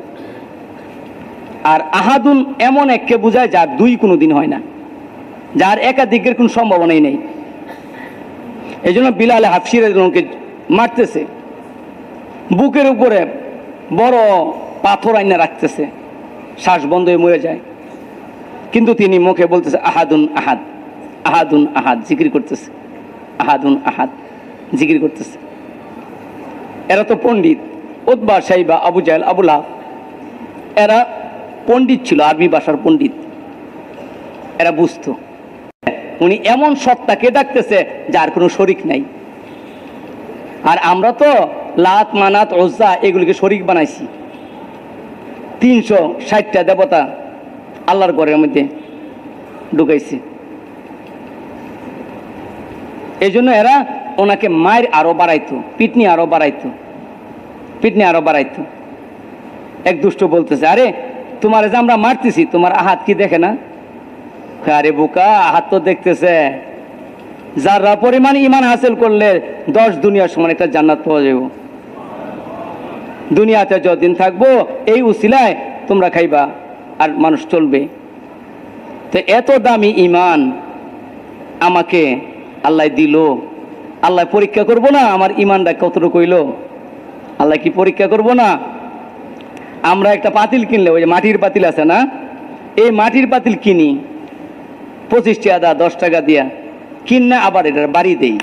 আর আহাদুন এমন এককে বোঝায় যার দুই কোনোদিন হয় না, যার একাধিকের কোনো সম্ভাবনাই নেই। এই জন্য বিলাল হাফসি রাদিয়াল্লাহু মারতেছে, বুকের উপরে বড় পাথর আইনা রাখতেছে, শ্বাস বন্ধ হয়ে মরে যায়, কিন্তু তিনি মুখে বলতেছে আহাদুন আহাদ, আহাদুন আহাদ জিকির করতেছে, আহাদুন আহাদ জিকির করতেছে। এরা তো পণ্ডিত, উতবা, সাইবা, আবু জাহেল, আবু লাহাব, এরা পণ্ডিত ছিল, আরবি ভাষার পণ্ডিত। এরা বুঝতো উনি এমন সত্তাকে ডাকতেছে যার কোনো শরিক নাই। আর আমরা তো লাত, মানাত, উজ্জা এগুলিকে শরিক বানাইছি। 360টা দেবতা আল্লাহর ঘরের মধ্যে ঢুকাইছি। এই জন্য এরা ওনাকে মায়ের আরো বাড়াইতো, পিটনি আরো বাড়াইতো। এক দুষ্ট বলতেছে, আরে তোমার যে আমরা মারতেছি, তোমার আহাত কি দেখে না? আরে বোকা, আহাত তো দেখতেছে। যারা পরিমাণ ইমান হাসিল করলে 10 দুনিয়ার সমান একটা জান্নাত পাওয়া যাবে। দুনিয়াতে যতদিন থাকবো এই উসিলায় তোমরা খাইবা আর মানুষ চলবে। তো এত দামি ইমান আমাকে আল্লাহ দিল, আল্লাহ পরীক্ষা করব না আমার ইমানটা কতটুকু হইল? আল্লাহ কি পরীক্ষা করব না? আমরা একটা পাতিল কিনলে, ওই যে মাটির পাতিল আছে না, এই মাটির পাতিল কিনি 25 টাকা 10 টাকা দিয়া কিনা, আবার এটার বাড়ি দেই,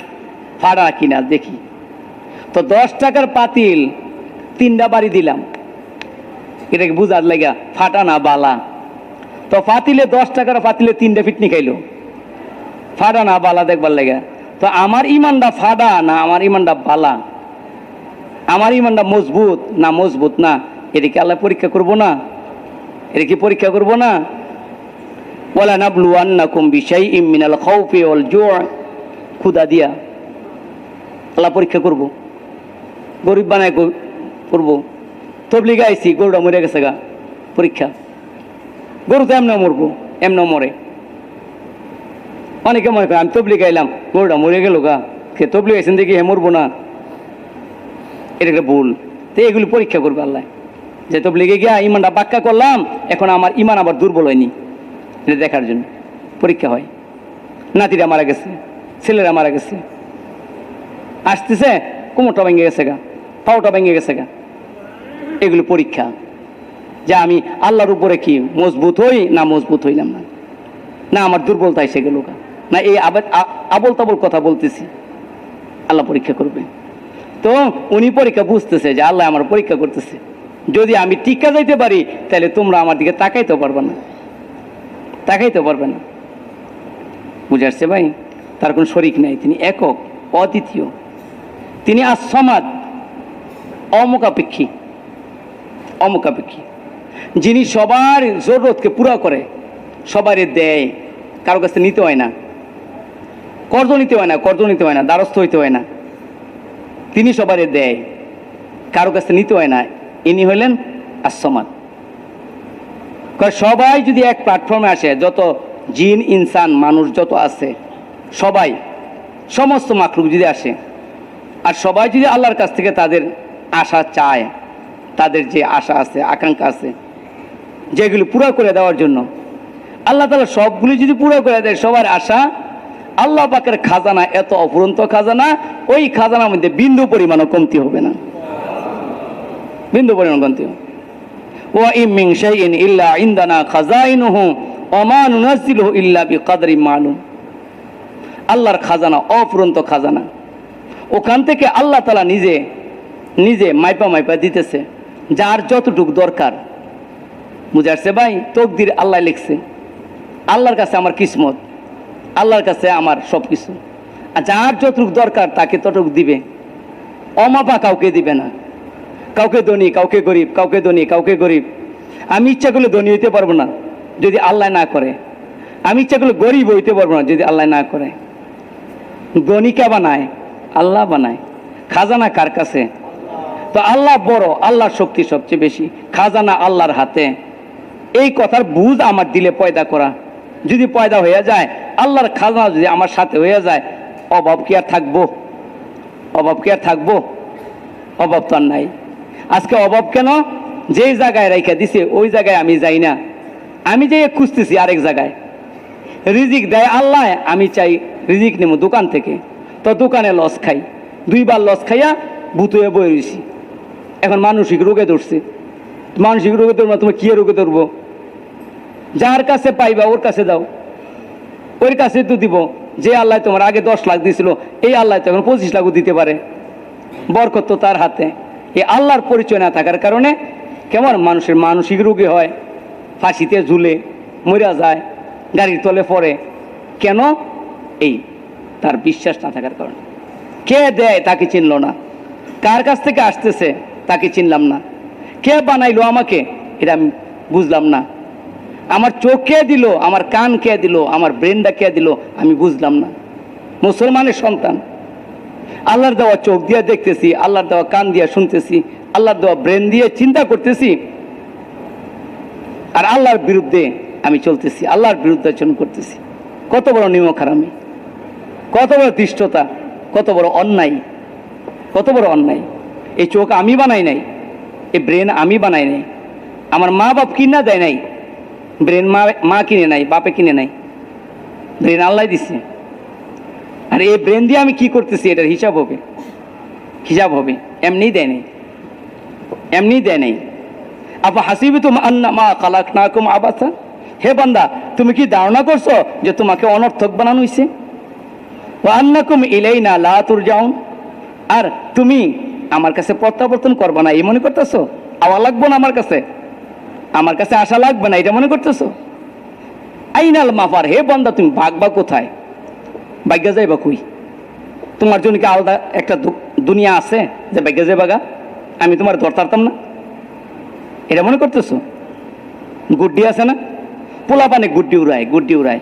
ফাড়া কিনা দেখি তো 10 টাকার পাতিল 3টা বাড়ি দিলাম, এটাকে বুঝার লাগা ফাটা না বালা। তো পাতিলে 10 টাকার পাতিলে 3টা ফিটনি খাইলো, ফাটা না বালা দেখবার লাগা। তো আমার ইমানটা ফাটা না আমার ইমানটা বালা, আমার ইমানটা মজবুত না মজবুত না, এটাকে আল্লাহ পরীক্ষা করব না? এটা কি পরীক্ষা করব না? ওয়ালা নাবলুয়ান্নাকুম বিশাইইম মিনাল খাউফি ওয়াল জু'আ, ক্ষুধা দিয়া আল্লাহ পরীক্ষা করব, গরিব বানায় করব। তবলিগ আইছি, গরুটা মরে গেছে গা, পরীক্ষা। গরু তো এমন মরবো, এমন মরে। অনেকে মনে করে আমি তবলিগ আইলাম, গরুটা মরে গেল গা, সে তবলিগ আইছেন দেখি হে মরবো না, এটা একটা ভুল। তো এগুলি পরীক্ষা করবে আল্লাহ, যে তবলিগে গিয়া ইমানটা পাক্কা করলাম, এখন আমার ইমান আবার দুর্বল হয়নি, এটা দেখার জন্য পরীক্ষা হয়। নাতিরা মারা গেছে, ছেলেরা মারা গেছে, আসতেছে কোমরটা ভেঙে গেছে গা, পাওটা ভেঙে গেছে গা, এগুলো পরীক্ষা যে আমি আল্লাহর উপরে কি মজবুত হই না মজবুত হইলাম না, না আমার দুর্বলতা এসে গেল গা, না এই আবল তাবল কথা বলতেছি, আল্লাহ পরীক্ষা করবে। তো উনি পরীক্ষা বুঝতেছে যে আল্লাহ আমার পরীক্ষা করতেছে, যদি আমি টিকা যাইতে পারি তাহলে তোমরা আমার দিকে তাকাইতে পারবে না, বুঝে আসছে ভাই? তার কোন শরিক নাই, তিনি একক, অদ্বিতীয়, তিনি as-সামাদ, অমুখাপেক্ষী, যিনি সবার জরুরতকে পুরা করে, সবারই দেয়, কারো কাছে নিতে হয় না, কর্জ নিতে হয় না, দ্বারস্থ হইতে হয় না, তিনি সবারই দেয়, কারো কাছে নিতে হয় না। ইনি হলেন as-সামাদ। সবাই যদি এক প্ল্যাটফর্মে আসে, যত জিন ইনসান মানুষ যত আছে সবাই, সমস্ত মাখলুক যদি আসে, আর সবাই যদি আল্লাহর কাছ থেকে তাদের আশা চায়, তাদের যে আশা আছে, আকাঙ্ক্ষা আছে, যেগুলো পুরো করে দেওয়ার জন্য আল্লাহ তাআলা সবগুলি যদি পুরো করে দেয়, সবার আশা, আল্লাহ পাকের খাজানা এত অফুরন্ত খাজানা, ওই খাজানার মধ্যে বিন্দু পরিমাণও কমতি হবে না, বিন্দু পরিমাণ কমতি হবে। ওয়া ইম মিন শাইইন ইল্লা ইনদানা খাজাইনুহু ওমা নুনাজ্জিলুহু ইল্লা বিকদরিন মালুম। আল্লাহর খাজানা অফুরন্ত খাজানা, ওখান থেকে আল্লাহ তাআলা নিজে নিজে মাইপা মাইপা দিতেছে যার যতটুক দরকার। বুঝাচ্ছে ভাই, তকদির আল্লাহ লিখছে, আল্লাহর কাছে আমার কিসমত, আল্লাহর কাছে আমার সব কিছু। আর যার যতটুক দরকার তাকে ততটুক দিবে, অমাপা কাউকে দিবে না। কাউকে ধনী, কাউকে গরিব, কাউকে ধনী, কাউকে গরিব। আমি ইচ্ছা করলে ধনী হইতে পারবো না যদি আল্লাহ না করে, আমি ইচ্ছা করলে গরিব হইতে পারবো না যদি আল্লাহ না করে। ধনী কে বানায়? আল্লাহ বানায়। খাজানা কার কাছে? তো আল্লাহ বড়, আল্লাহর শক্তি সবচেয়ে বেশি, খাজানা আল্লাহর হাতে। এই কথার বুঝ আমার দিলে পয়দা করা, যদি পয়দা হয়ে যায়, আল্লাহর খাজানা যদি আমার সাথে হয়ে যায়, অভাব কি আর থাকবো? অভাব কি আর থাকবো? অভাব তো আর নাই। আজকে অভাব কেন? যেই জায়গায় রেখে দিছে ওই জায়গায় আমি যাই না, আমি যে খুঁজতেছি আরেক জায়গায়। রিজিক দেয় আল্লাহ, আমি চাই রিজিক নেব দোকান থেকে, তো দোকানে লস খাই, 2 বার লস খাইয়া ভূতুয়ে বয়ে রয়েছি। এখন মানসিক রোগে ধরছে। মানসিক রোগে ধরবো, তুমি কি রোগে ধরবো? যার কাছে পাইবা ওর কাছে দাও, ওর কাছে তো দিব। যে আল্লাহ তোমার আগে 10 লাখ দিয়েছিল, এই আল্লাহ তো এখন 25 লাখও দিতে পারে। বরকত তো তার হাতে। এই আল্লাহর পরিচয় না থাকার কারণে কেমন মানুষের মানসিক রোগী হয়, ফাঁসিতে ঝুলে মরা যায়, গাড়ির তলে পড়ে। কেন? এই তার বিশ্বাস না থাকার কারণে। কে দেয় তাকে চিনল না, কার কাছ থেকে আসতেছে তাকে চিনলাম না, কে বানাইলো আমাকে এটা আমি বুঝলাম না, আমার চোখ কে দিল, আমার কান কে দিল, আমার ব্রেনটা কে দিল আমি বুঝলাম না। মুসলমানের সন্তান, আল্লাহর দেওয়া চোখ দিয়ে দেখতেছি, আল্লাহর দেওয়া কান দিয়ে শুনতেছি, আল্লাহর দেওয়া ব্রেন দিয়ে চিন্তা করতেছি, আর আল্লাহর বিরুদ্ধে আমি চলতেছি, আল্লাহর বিরুদ্ধে আচরণ করতেছি। কত বড় নিমখারামি, কত বড় ধৃষ্টতা, কত বড় অন্যায়, কত বড় অন্যায়। এই চোখ আমি বানাই নাই, এই ব্রেন আমি বানাই নাই, আমার মা বাপ কিনা দেয় নাই। ব্রেন মা কিনে নাই, বাপে কিনে নাই, ব্রেন আল্লাহ দিছে। আর এই ব্রেন দিয়ে আমি কি করতেছি এটার হিসাব হবে, হিসাব হবে। এমনি দেয় নাই, এমনি দেয় নাই। আপা হাসিবিতুম আন্নামা খালাকনাকুম আবাসা। হে বান্দা, তুমি কি ধারণা করছো যে তোমাকে অনর্থক বানানো হয়েছে? ওয়া আন্নাকুম ইলাইনা লা তুরজাউন। আর তুমি আমার কাছে প্রত্যাবর্তন করবে না এই মনে করতেছো? আওয়া লাগবো না আমার কাছে, আমার কাছে আশা লাগবে না এটা মনে করতেছো? আইনাল মাফার। হে বান্দা, তুমি ভাগবা কোথায়? ভাগ্যা যাইবা কই? তোমার জন্য কি আলাদা একটা দুনিয়া আছে যে ভাগ্যা যাইবা গা? আমি তোমার ধরতারতাম না এটা মনে করতেছো? গুড্ডি আছে না, পোলা পানে গুড্ডি উড়ায়, গুড্ডি উড়ায়।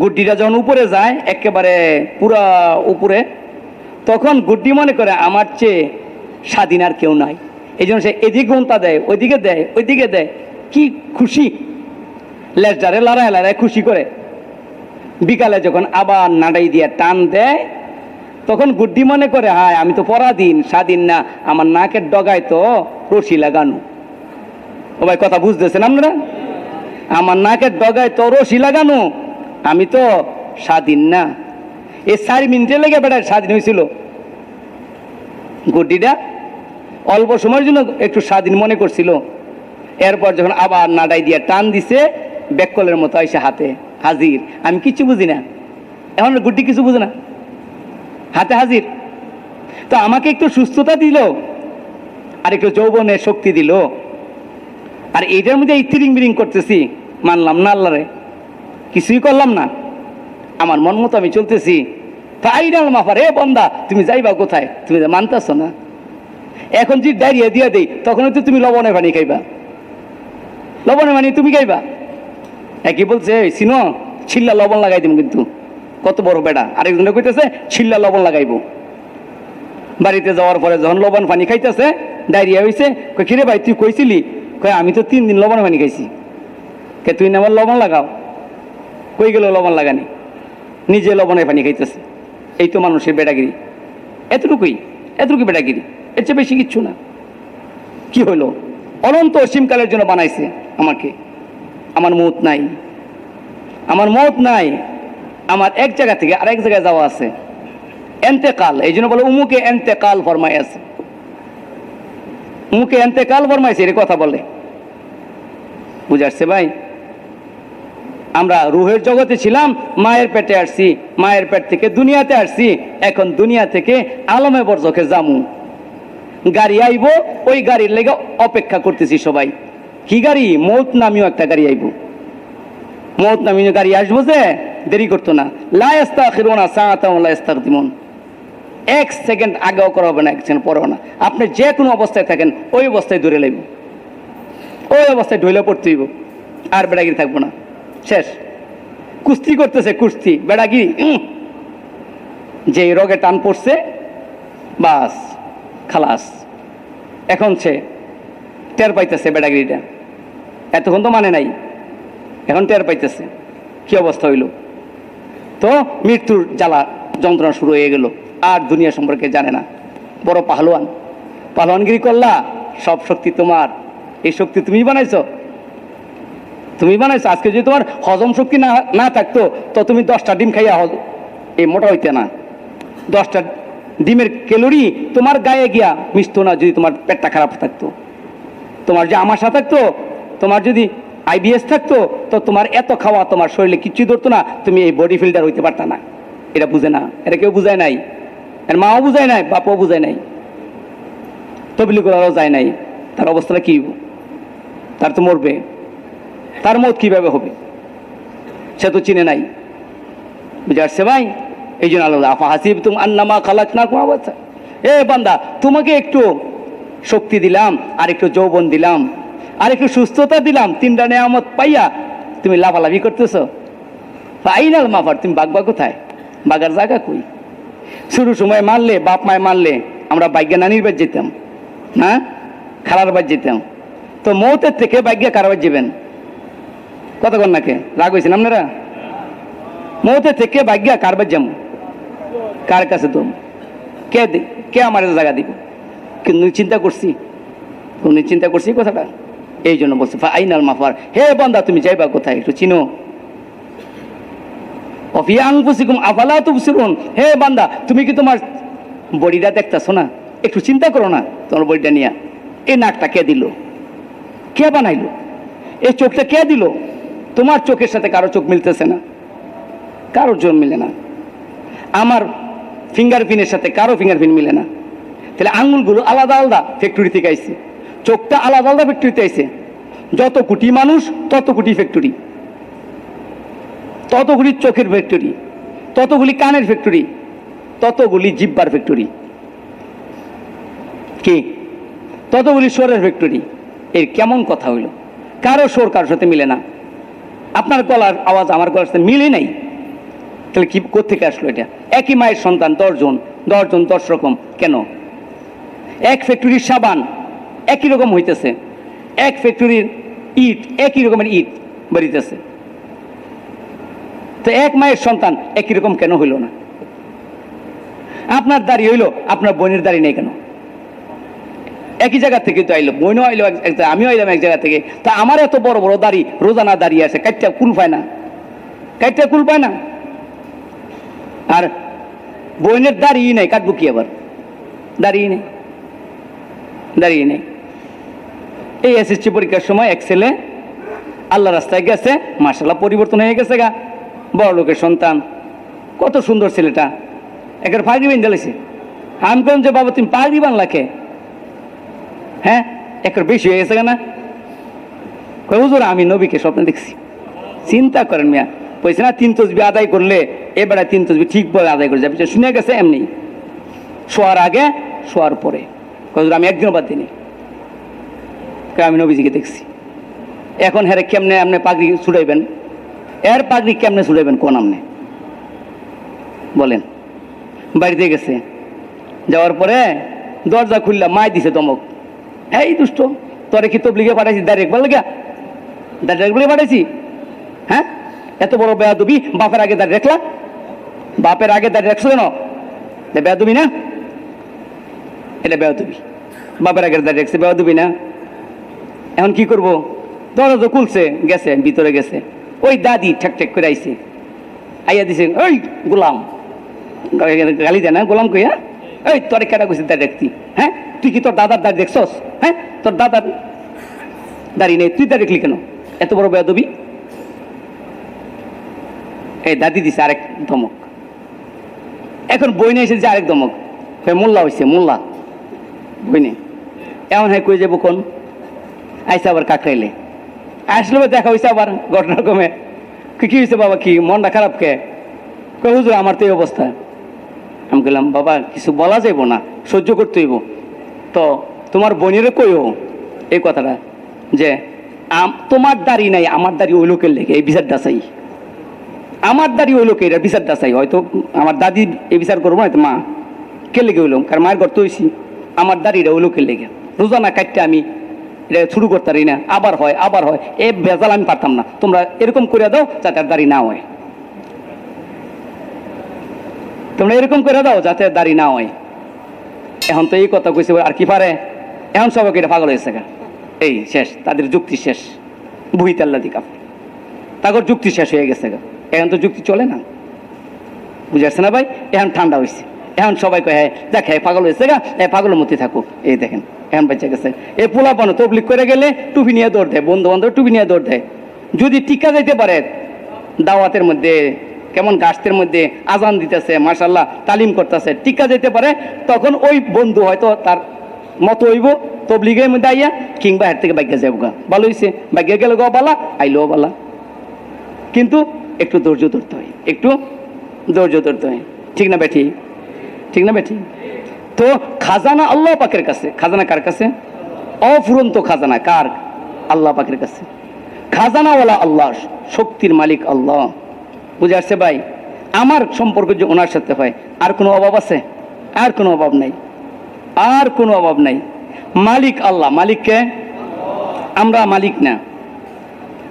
গুড্ডিটা যখন উপরে যায় একেবারে পুরা উপরে, তখন গুড্ডি মনে করে আমার চেয়ে স্বাধীন আর কেউ নাই। এই জন্য সে এদিক ঘন্টা দেয়, ওইদিকে দেয়, ওইদিকে দেয়। কি খুশি, লেজারে লড়াই লড়াই খুশি করে। বিকালে যখন আবার নাড়াই দিয়ে টান দেয়, তখন গুড্ডি মনে করে হায় আমি তো পরাধীন, স্বাধীন না, আমার নাকের ডগায় তো রশি লাগানো। ও ভাই কথা বুঝতেছেন আপনারা? আমার নাকের ডগায় তো রশি লাগানো, আমি তো স্বাধীন না। এই 4 মিনিটে লেগে বেড়ায় স্বাধীন হয়েছিল। গুড্ডিটা অল্প সময়ের জন্য একটু স্বাধীন মনে করছিল। এরপর যখন আবার নাড়াই দিয়ে টান দিছে, বেককলের মতো এসে হাতে হাজির। আমি কিছু বুঝি না, এখন গুড্ডি কিছু বুঝে না, হাতে হাজির। তো আমাকে একটু সুস্থতা দিল, আর একটু যৌবনের শক্তি দিল, আর এইটার মধ্যে এই তিরিং বিরিং করতেছি। মানলাম না আল্লাহরে, কিছুই করলাম না, আমার মন মতো আমি চলতেছি। ফাইনাল মাফার। হে বন্দা, তুমি যাইবা কোথায়? তুমি মানতেছ না। এখন যদি দাঁড়িয়ে দিয়ে দেই, তখন তো তুমি লবণের পানি খাইবা, লবণের পানি তুমি খাইবা। একই বলছে চিনো, ছিল্লা লবণ লাগাই দিব কিন্তু। কত বড় বেড়া। আরেকজনে কইতেছে ছিল্লা লবণ লাগাইবো। বাড়িতে যাওয়ার পরে যখন লবণ পানি খাইতেছে, ডায়রিয়া হয়েছে, কই কিরে ভাই তুই কইছিলি? কয় আমি তো 3 দিন লবণ পানি খাইছি। কে তুই না আমার লবণ লাগাও? কই গেল লবণ লাগানি? নিজে লবণের পানি খাইতেছে। এই তো মানুষের বেটাগিরি। এতটুকুই, এতটুকু বেটাগিরি, এর চেয়ে বেশি কিচ্ছু না। কি হইলো? অনন্ত অসীমকালের জন্য বানাইছে আমাকে। আমার মৌত নাই, আমার মৌত নাই। আমার এক জায়গা থেকে আরেক জায়গায় যাওয়া আছে, এন্তেকাল। এই জন্য বলে উমুকে এন্তেকাল ফরমাই আছে, উমুকে এন্তেকাল ফরমাইছে, এর কথা বলে। বুঝাচ্ছে ভাই? আমরা রুহের জগতে ছিলাম, মায়ের পেটে আসছি, মায়ের পেট থেকে দুনিয়াতে আসছি, এখন দুনিয়া থেকে আলমে বরজখে যামু। গাড়ি আইব, ওই গাড়ির লেগে অপেক্ষা করতেছি সবাই। কি গাড়ি? মৌত নামীয় একটা গাড়ি আইব। মৌত নামীয় গাড়ি আসবো যে দেরি করতো না। লা ইস্তাখিরুনা সাআতান ওয়া লা ইস্তাকদিমুন। 1 সেকেন্ড আগেও করা হবে না, 1 সেকেন্ড পরেও না। আপনি যে কোনো অবস্থায় থাকেন ওই অবস্থায় ধরে লাইব, ওই অবস্থায় ঢইলে পড়তে হইব, আর বেড়াগিরি থাকবো না। শেষ। কুস্তি করতেছে, কুস্তি বেড়াগিরি, যে রোগে টান পড়ছে বাস খালাস। এখন সে টের পাইতেছে বেড়াগিরিটা, এতক্ষণ তো মানে নাই, এখন টের পাইতেছে কি অবস্থা হইল। তো মৃত্যুর জ্বালা যন্ত্রণা শুরু হয়ে গেল, আর দুনিয়া সম্পর্কে জানে না। বড় পাহলোয়ান, পাহলোয়ানগিরি করলা, সব শক্তি তোমার। এই শক্তি তুমি বানাইছো, তুমি বানাইছো। আজকে যদি তোমার হজম শক্তি না থাকতো তো তুমি 10টা ডিম খাইয়া এই মোটা হইতে না। 10টা ডিমের ক্যালোরি তোমার গায়ে গিয়া মিশতো না যদি তোমার পেটটা খারাপ থাকতো। তোমার যে আমাশা থাকতো, তোমার যদি আইবিএস থাকতো, তো তোমার এত খাওয়া তোমার শরীরে কিচ্ছুই ধরতো না, তুমি এই বডি ফিল্ডার হইতে পারতা না। এটা বুঝে না, এটা কেউ বুঝায় নাই, এর মাও বুঝায় নাই, বাপও বুঝায় নাই, তবলিগরাও যায় নাই। তার অবস্থাটা কি? তার তো মরবে, তার মত কিভাবে হবে সে তো চিনে নাই। বুঝে আসছে ভাই? এই জন্য আল্লাহ আফা হাসিব তুম আন্নামা খালাকনাকুম আবাসা। এ বান্দা, তোমাকে একটু শক্তি দিলাম, আর একটু যৌবন দিলাম, আর একটু সুস্থতা দিলাম, 3টা নেয়ামত পাইয়া তুমি লাফালাফি করতেছ। আইনাল মাফার, তুমি বাগবা কোথায়? বাগার জায়গা কই? শুরু সময় মারলে, বাপ মায় মারলে, আমরা বাইজ্ঞা নানির বাদ যেতাম না, খালার বাদ যেতাম। তো মৌতের থেকে বাইজ্ঞা কার বাদ যাবেন? কতক্ষণ নাকে রাগ হয়েছেন আপনারা? মৌতের থেকে বাইজ্ঞা কার বাদ যাম? কার কাছে তো কে আমার জায়গা দিবে? কিন্তু চিন্তা করছি, উনি চিন্তা করছি কথাটা। এই জন্য বলছে আইনাল মাফার, হে বান্দা তুমি যাইবা কোথায় একটু চিনো। আফালা তুবসিরুন, হে বান্দা তুমি কি তোমার বডিটা দেখতেছো না? একটু চিন্তা করো না তোমার বডিটা নিয়ে। এই নাকটা কে দিল? কে বানাইলো? এই চোখটা কে দিল? তোমার চোখের সাথে কারো চোখ মিলতেছে না, কারোর চোখ মিলে না। আমার ফিঙ্গারপ্রিন্টের সাথে কারো ফিঙ্গারপ্রিন্ট মিলে না। তাহলে আঙুলগুলো আলাদা আলাদা ফ্যাক্টরি থেকে আইছে, চোখটা আলাদা আলাদা ফ্যাক্টরিতে আইছে। যত কোটি মানুষ তত কোটি ফ্যাক্টরি, ততগুলি চোখের ফ্যাক্টরি, ততগুলি কানের ফ্যাক্টরি, ততগুলি জিব্বার ফ্যাক্টরি, কি ততগুলি স্বরের ফ্যাক্টরি। এর কেমন কথা হইল? কারো স্বর কারোর সাথে মিলে না। আপনার গলার আওয়াজ আমার গলার সাথে মিলে নাই, তাহলে কি কোত্থেকে আসলো এটা? একই মায়ের সন্তান 10 জন, 10 জন 10 রকম কেন? এক ফ্যাক্টরির সাবান একই রকম হইতেছে, এক ফ্যাক্টরির ইট একই রকমের ইট বেরিতেছে। তো এক মায়ের সন্তান একই রকম কেন হইল না? আপনার দাড়ি হইলো, আপনার বোনের দাড়ি নেই কেন? একই জায়গা থেকে তো আইলো, বোনও আইলো, আমিও আইলাম এক জায়গা থেকে। তা আমার এত বড় বড় দাড়ি রোজানা দাঁড়িয়ে আছে, কাইটটা কুল পায় না, কাইটটা কুল পায় না। আর বোনের দাঁড়িয়ে নেই, কাটবো কি আবার? দাঁড়িয়ে নেই, দাঁড়িয়ে নেই। এই এসএসসি পরীক্ষার সময় এক ছেলে আল্লাহ রাস্তায় গেছে, মাশাআল্লাহ পরিবর্তন হয়ে গেছে গা, বড় লোকের সন্তান, কত সুন্দর ছেলেটা, একের পাগড়ি বান দিয়েছে। আমি বললাম যে বাবা তুমি পাগড়ি বানলা কে? হ্যাঁ, একের বেশি হয়ে গেছে না? হুজুর আমি নবীকে স্বপ্নে দেখছি। চিন্তা করেন মিয়া, বলছে না 3 তসবি আদায় করলে এবারে 3 তসবি ঠিক বলে আদায় করে যাবে। শুনে গেছে এমনি, শোয়ার আগে শোয়ার পরে। হুজুর আমি একদিনও বাদ দিইনি, আমি নবীজিকে দেখছি। এখন হ্যাঁ কেমনে আপনি পাগড়ি ছুটাইবেন? এর পাগড়ি কেমনে ছুটাইবেন কোন আপনি বলেন? বাড়িতে গেছে, যাওয়ার পরে দরজা খুললা, মায় দিছে দমক, এই দুষ্ট তোরে কি তবলিগে পাঠাইছি ডাইরেক্ট বল গা, ডাইরেক্ট বলে পাঠাইছি? হ্যাঁ, এত বড় বেয়াদবি, বাপের আগে দাঁড়িয়ে রাখলা, বাপের আগে দাঁড়িয়ে রাখছো কেন? বেয়াদবি না? এটা বেয়াদবি, বাপের আগে দাঁড়িয়ে রাখছে, বেয়াদবি না? এখন কি করবো? দরজা খুলছে, গেছে ভিতরে, গেছে ওই দাদি ঠেক ঠেক করে আইছে, আইয়া দিছে, ওই গোলাম, গালি দেয় না গোলাম কই? হ্যাঁ, এই তোরে কেটা কইছে দাঁড়িয়ে রাখতি? হ্যাঁ, তুই কি তোর দাদার দাঁড়িয়ে দেখছস? হ্যাঁ, তোর দাদার দাঁড়িয়ে নেই, তুই দাঁড়িয়ে রাখলি কেন? এত বড় বেয়াদবি। এই দাদি দিছে আরেক ধমক। এখন বইনে এসেছে আরেক ধমক, মোল্লা হয়েছে, মোল্লা বইনে। এমন হয় কই যাবো কোন আইসা আবার কাকরাইলে আসলে দেখা হয়েছে আবার ঘটনা কমে। কি হয়েছে বাবা, কি মনটা খারাপ কে? হুজুর আমার তো এই অবস্থা। আমি বললাম বাবা কিছু বলা যাইব না, সহ্য করতে হইব। তো তোমার বোনেরও কইও এই কথাটা যে তোমার দাড়ি নাই, আমার দাড়ি ওই লোকের লেগে এই বিচারটা চাই, আমার দাড়ি ওই লোকের এটা বিচারটা চাই। হয়তো আমার দাদি এই বিচার করবো না, মা কে লেগে হইলাম, কারণ মায়ের ঘর তো হয়েছি, আমার দাড়িটা ওই লোকের লেগে রোজানা কাটতে আমি এটা শুরু করতে পারি না, আবার হয় আবার হয়, এ বেজাল আমি পারতাম না, তোমরা এরকম করে দাও যাতে আর দাড়ি না হয়, তোমরা এরকম করে দাও যাতে দাড়ি না হয়। এখন তো এই কথা কইছে আর কি পারে, এখন সবাইকে এটা পাগল হয়েছে, এই শেষ, তাদের যুক্তি শেষ, বুহিত আল্লাহ দিকা তাগর যুক্তি শেষ হয়ে গেছে। এখন তো যুক্তি চলে না, বুঝে আসছে না ভাই? এখন ঠান্ডা হয়েছে, এখন সবাই কয় হ্যাঁ দেখ হ্যাঁ পাগল হয়েছে গা, হ্যাঁ পাগলের মধ্যে থাকো। এই দেখেন এখন বেঁচে গেছে। এই পোলা পানো তবলিক করে গেলে টুপি নিয়ে দৌড় দেয়, বন্ধু বান্ধব টুপি নিয়ে দৌড় দেয়। যদি টিকা যাইতে পারে দাওয়াতের মধ্যে, কেমন গাছের মধ্যে আজান দিতেছে, মাশাল্লাহ তালিম করতেছে, টিকা যেতে পারে, তখন ওই বন্ধু হয়তো তার মতো হইব তবলিগের মধ্যে আইয়া, কিংবা এর থেকে বাইকে যাবো গা, ভালো হয়েছে বাইকে গেলে গো বালা, আইলেও বালা। কিন্তু একটু ধৈর্য ধরতে হয়, একটু ধৈর্য ধরতে হয়, ঠিক না বেঠি? ঠিক না বেঠি? তো খাজানা আল্লাহ পাকের কাছে। খাজানা কার কাছে? অফুরন্ত খাজানা কার? আল্লাহ পাকের কাছে। খাজানাওয়ালা আল্লাহ, শক্তির মালিক আল্লাহ। বুঝে আসছে ভাই? আমার সম্পর্ক যে ওনার সাথে হয়, আর কোনো অভাব আছে? আর কোনো অভাব নাই, আর কোনো অভাব নাই। মালিক আল্লাহ। মালিককে? আমরা মালিক না।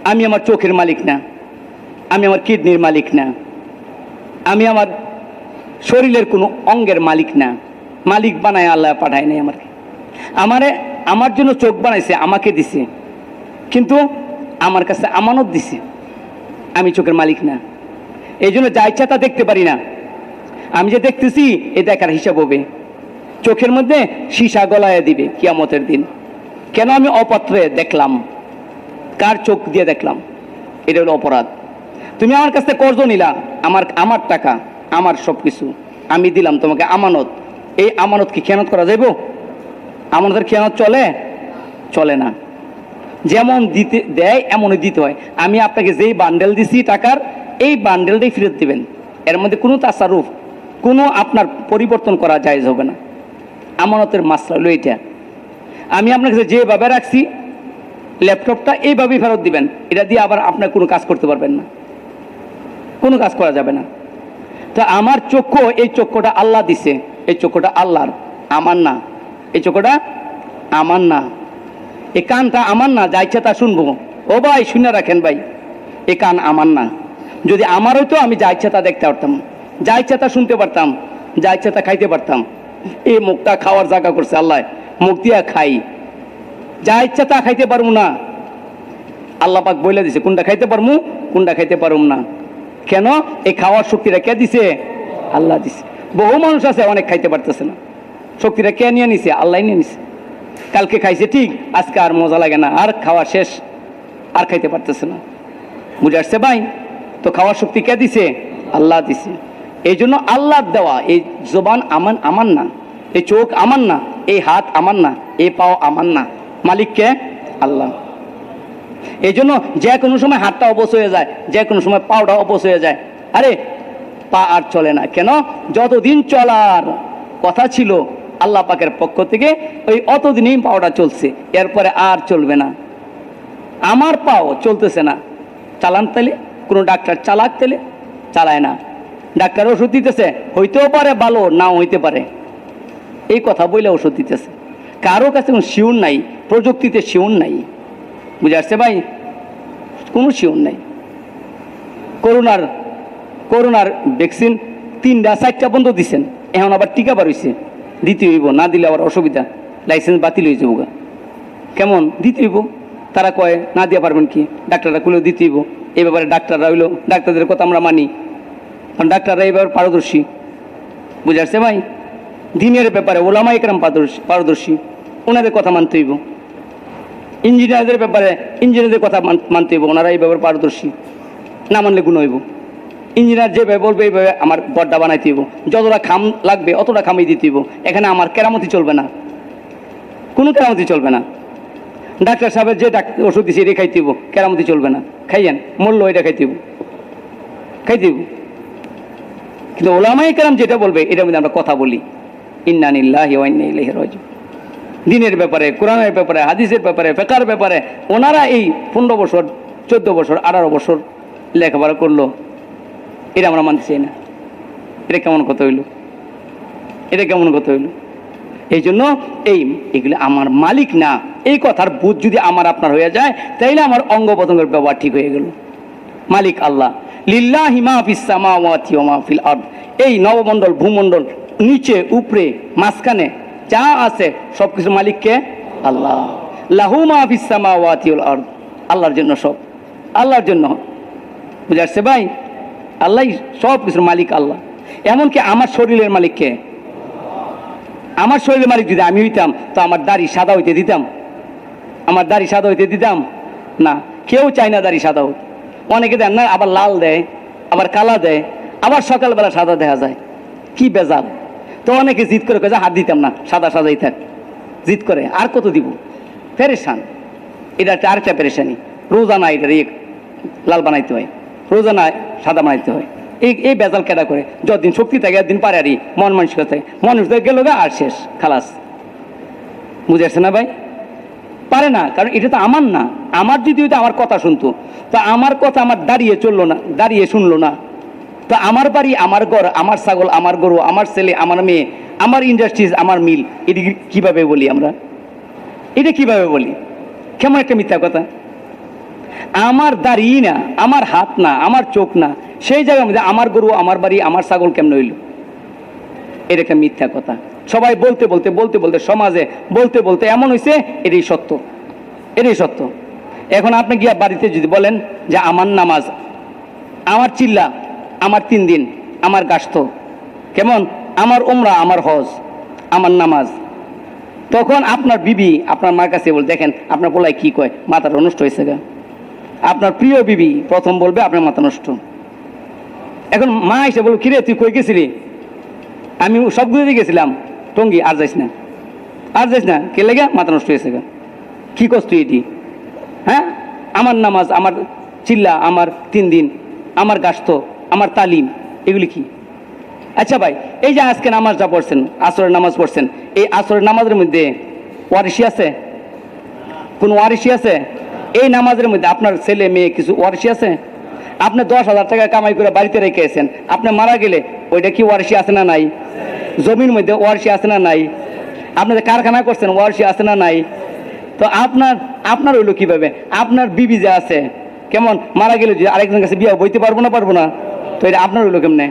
আমি আমার চোখের মালিক না, আমি আমার কিডনির মালিক না, আমি আমার শরীরের কোনো অঙ্গের মালিক না। মালিক বানায় আল্লাহ, পাঠায় নাই আমারে। আমার জন্য চোখ বানাইছে, আমাকে দিছে, কিন্তু আমার কাছে আমানত দিছে, আমি চোখের মালিক না। এই জন্য যা ইচ্ছা তা দেখতে পারি না। আমি যে দেখতেছি এ দেখার হিসাব হবে, চোখের মধ্যে সীসা গলায় দিবে কিয়ামতের দিন। কেন আমি অপাত্রে দেখলাম, কার চোখ দিয়ে দেখলাম, এটা হলো অপরাধ। তুমি আমার কাছ থেকে কর্জ নিলা, আমার টাকা, আমার সব কিছু আমি দিলাম তোমাকে আমানত। এই আমানত কি খেয়ানত করা যাইব? আমানতের খেয়ানত চলে? চলে না। যেমন দিতে দেয় এমনই দিতে হয়। আমি আপনাকে যেই বান্ডেল দিছি টাকার, এই বান্ডেলটাই ফেরত দিবেন। এর মধ্যে কোনো তাসারুফ, কোনো আপনার পরিবর্তন করা জায়েজ হবে না। আমানতের মাসলা হলো এইটা। আমি আপনার কাছে যেভাবে রাখছি ল্যাপটপটা, এইভাবেই ফেরত দিবেন। এটা দিয়ে আবার আপনার কোনো কাজ করতে পারবেন না, কোনো কাজ করা যাবে না। তো আমার চক্ষু, এই চক্ষুটা আল্লাহ দিছে, এই চক্ষুটা আল্লাহর, আমার না। এই চক্ষুটা আমার না, এই কানটা আমার না, যা ইচ্ছা তা শুনবো। ও ভাই শুনে রাখেন ভাই, এই কান আমার না। যদি আমার হইতো আমি যা ইচ্ছা তা দেখতে পারতাম, যা ইচ্ছা তা শুনতে পারতাম, যা ইচ্ছা তা খাইতে পারতাম। এই মুখটা খাওয়ার জায়গা করছে আল্লাহ, মুখ দিয়া খাই, যা ইচ্ছা তা খাইতে পারবো না। আল্লাহ পাক বলে দিছে কোনটা খাইতে পারবো, কোনটা খাইতে পারবো না। কেন? এই খাওয়ার শক্তিটা কে দিছে? আল্লাহ দিছে। বহু মানুষ আছে অনেক খাইতে পারতেছে না, শক্তিটা কে নিয়ে নিছে? আল্লাহ নিয়ে নিছে। কালকে খাইছে ঠিক, আজকে আর মজা লাগে না, আর খাওয়া শেষ, আর খাইতে পারতেছে না। বুঝে আসছে ভাই? তো খাওয়ার শক্তি কে দিছে? আল্লাহ দিছে। এই জন্য আল্লাহ দেওয়া। এই জবান আমার না, এই চোখ আমার না, এই হাত আমার না, এই পাও আমার না, মালিক কে? আল্লাহ। এই জন্য যে কোনো সময় হাতটা অবশ হয়ে যায়, যে কোনো সময় পাওটা অবশ হয়ে যায়। আরে পা আর চলে না কেন? যতদিন চলার কথা ছিল আল্লাহ পাকের পক্ষ থেকে, ওই অতদিনই পাওটা চলছে, এরপরে আর চলবে না। আমার পাও চলতেছে না, চালান তাইলে কোনো ডাক্তার চালাক তাইলে চালায় না। ডাক্তার ওষুধ দিতেছে, হইতেও পারে ভালো, নাও হইতে পারে, এই কথা বলে ওষুধ দিতেছে। কারো কাছে কোনো শিউর নাই, প্রযুক্তিতে শিউর নাই। বুঝে আসছে ভাই? কোনো শিউর নাই। করোনার ভ্যাকসিন 3টা 4টা বন্ধ দিচ্ছেন, এখন আবার টিকা বার হইছে, দিতে হইব, না দিলে আবার অসুবিধা, লাইসেন্স বাতিল হয়ে যাবো। কেমন দিতে হইব? তারা কয় না দিয়ে পারবেন কি, ডাক্তাররা খুলেও দিতে হইব। এই ব্যাপারে ডাক্তাররা হইলো, ডাক্তারদের কথা আমরা মানি, কারণ ডাক্তাররা এই ব্যাপারে পারদর্শী। বুঝে আসছে ভাই? দিনের ব্যাপারে ওলামা একরাম পারদর্শী, ওনাদের কথা মানতে হইব। ইঞ্জিনিয়ারদের ব্যাপারে ইঞ্জিনিয়ারদের কথা মানতে হইব, ওনারা এই ব্যাপারে পারদর্শী, না মানলে গুণ হইব। ইঞ্জিনিয়ার যেভাবে বলবে এইভাবে আমার গড্ডা বানাইতে হইব, যতটা খাম লাগবে অতটা খামিয়ে দিতে হইব। এখানে আমার কেরামতি চলবে না, কোনো কেরামতি চলবে না। ডাক্তার সাহেবের যে ওষুধ দিচ্ছে এটা খাইতে হইব, কেরামতি চলবে না। খাইয়েন মূল্য এটা খাইতে হইব, খাইতে হইব। কিন্তু ওলামায়ে কেরাম যেটা বলবে এটার মধ্যে আমরা কথা বলি, ইন্না লিল্লাহি ওয়া ইন্না ইলাইহি রাজিউন। দিনের ব্যাপারে, কোরআনের ব্যাপারে, হাদিসের ব্যাপারে, ফিকহের ব্যাপারে ওনারা এই 15 বছর 14 বছর 18 বছর লেখাপড়া করলো, এটা আমরা মানতে চাই না। এটা কেমন কথা হইল? এটা কেমন কথা হইল? এই জন্য এগুলো আমার মালিক না, এই কথার বুঝ যদি আমার আপনার হয়ে যায় তাইলে আমার অঙ্গ প্রত্যঙ্গের ব্যবহার ঠিক হয়ে গেল। মালিক আল্লাহ, লিল্লাহি মা ফিস সামাওয়াতি ওয়া মা ফিল আরদ। এই নবমণ্ডল, ভূমণ্ডল, নিচে উপরে মাঝখানে যা আছে সবকিছু মালিককে আল্লাহ। লাহু মা ফিস সামাওয়াতি ওয়াল আরদ, আল্লাহর জন্য সব, আল্লাহর জন্য। বুঝাচ্ছে ভাই? আল্লাহ সব কিছুর মালিক আল্লাহ। এমনকি আমার শরীরের মালিককে, আমার শরীরের মালিক যদি আমি হইতাম তো আমার দাড়ি সাদা হইতে দিতাম? আমার দাড়ি সাদা হইতে দিতাম না। কেউ চায় না দাড়ি সাদা হোক। অনেকে দেন না, আবার লাল দেয়, আবার কালা দেয়, আবার সকালবেলা সাদা দেখা যায়, কি বেজাল। তো অনেকে জিদ করে যে হাত দিতাম না, সাদা সাদাই থাক, জিদ করে। আর কত দিব? পেরেশান। এটা একটা আরেকটা পেরেশানি। রোজানা এটা লাল বানাইতে হয়, রোজানা সাদা বানাইতে হয়। এই বেজাল কেটা করে? যতদিন শক্তি থাকে একদিন পারে আরই মন মানসিকতা থাকে, মানুষ গেল গা আর শেষ, খালাস। বুঝেছে না ভাই? পারে না, কারণ এটা তো আমার না। আমার যদি হইতো আমার কথা শুনতো, তো আমার কথা আমার দাঁড়িয়ে চললো না, দাঁড়িয়ে শুনলো না। তো আমার বাড়ি, আমার ঘর, আমার ছাগল, আমার গরু, আমার ছেলে, আমার মেয়ে, আমার ইন্ডাস্ট্রিজ, আমার মিল, এটা কিভাবে বলি আমরা? এটা কিভাবে বলি? কেমন একটা মিথ্যা কথা। আমার দাড়ি না, আমার হাত না, আমার চোখ না, সেই জায়গার মধ্যে আমার গরু, আমার বাড়ি, আমার ছাগল কেমন হইল? এটা একটা মিথ্যা কথা। সবাই বলতে বলতে বলতে বলতে সমাজে বলতে বলতে এমন হয়েছে এটাই সত্য, এটাই সত্য। এখন আপনি গিয়া বাড়িতে যদি বলেন যে আমার নামাজ, আমার চিল্লা, আমার 3 দিন, আমার গাস্ত, কেমন আমার উমরা, আমার হজ, আমার নামাজ, তখন আপনার বিবি আপনার মার কাছে বল, দেখেন আপনার পোলায় কি কয়, মাথাটা নষ্ট হয়েছে গা। আপনার প্রিয় বিবি প্রথম বলবে আপনার মাথা নষ্ট। এখন মা এসে বলল, কিরে তুই কই গেছিলি? আমি সবগুলো দিয়ে গেছিলাম টঙ্গি, আর যাইস না, আর যাইস না, কে লেগে? মাথা নষ্ট হয়েছে গা। কি করছ তুই এটি? হ্যাঁ, আমার নামাজ, আমার চিল্লা, আমার 3 দিন, আমার গাস্ত, আমার তালিম, এগুলি কি? আচ্ছা ভাই, এই যে আজকে নামাজটা পড়ছেন, আসরের নামাজ পড়ছেন, এই আসরের নামাজের মধ্যে ওয়ারিসি আছে? কোন ওয়ারিসি আছে? এই নামাজের মধ্যে আপনার ছেলে মেয়ে কিছু ওয়ারিসি আছে? আপনি 10,000 টাকা কামাই করে বাড়িতে রেখেছেন, আপনি মারা গেলে ওইটা কি ওয়ারিসি আছে না নাই? জমির মধ্যে ওয়ারিসি আছে না নাই? আপনি যে কারখানা করছেন ওয়ারিসি আছে না নাই? তো আপনার হইলো কিভাবে? আপনার বিবি যে আছে, কেমন মারা গেলে যে আরেকজনের কাছে বিয়ে বইতে পারবো না? তো এটা আপনার হইলো কেমনে?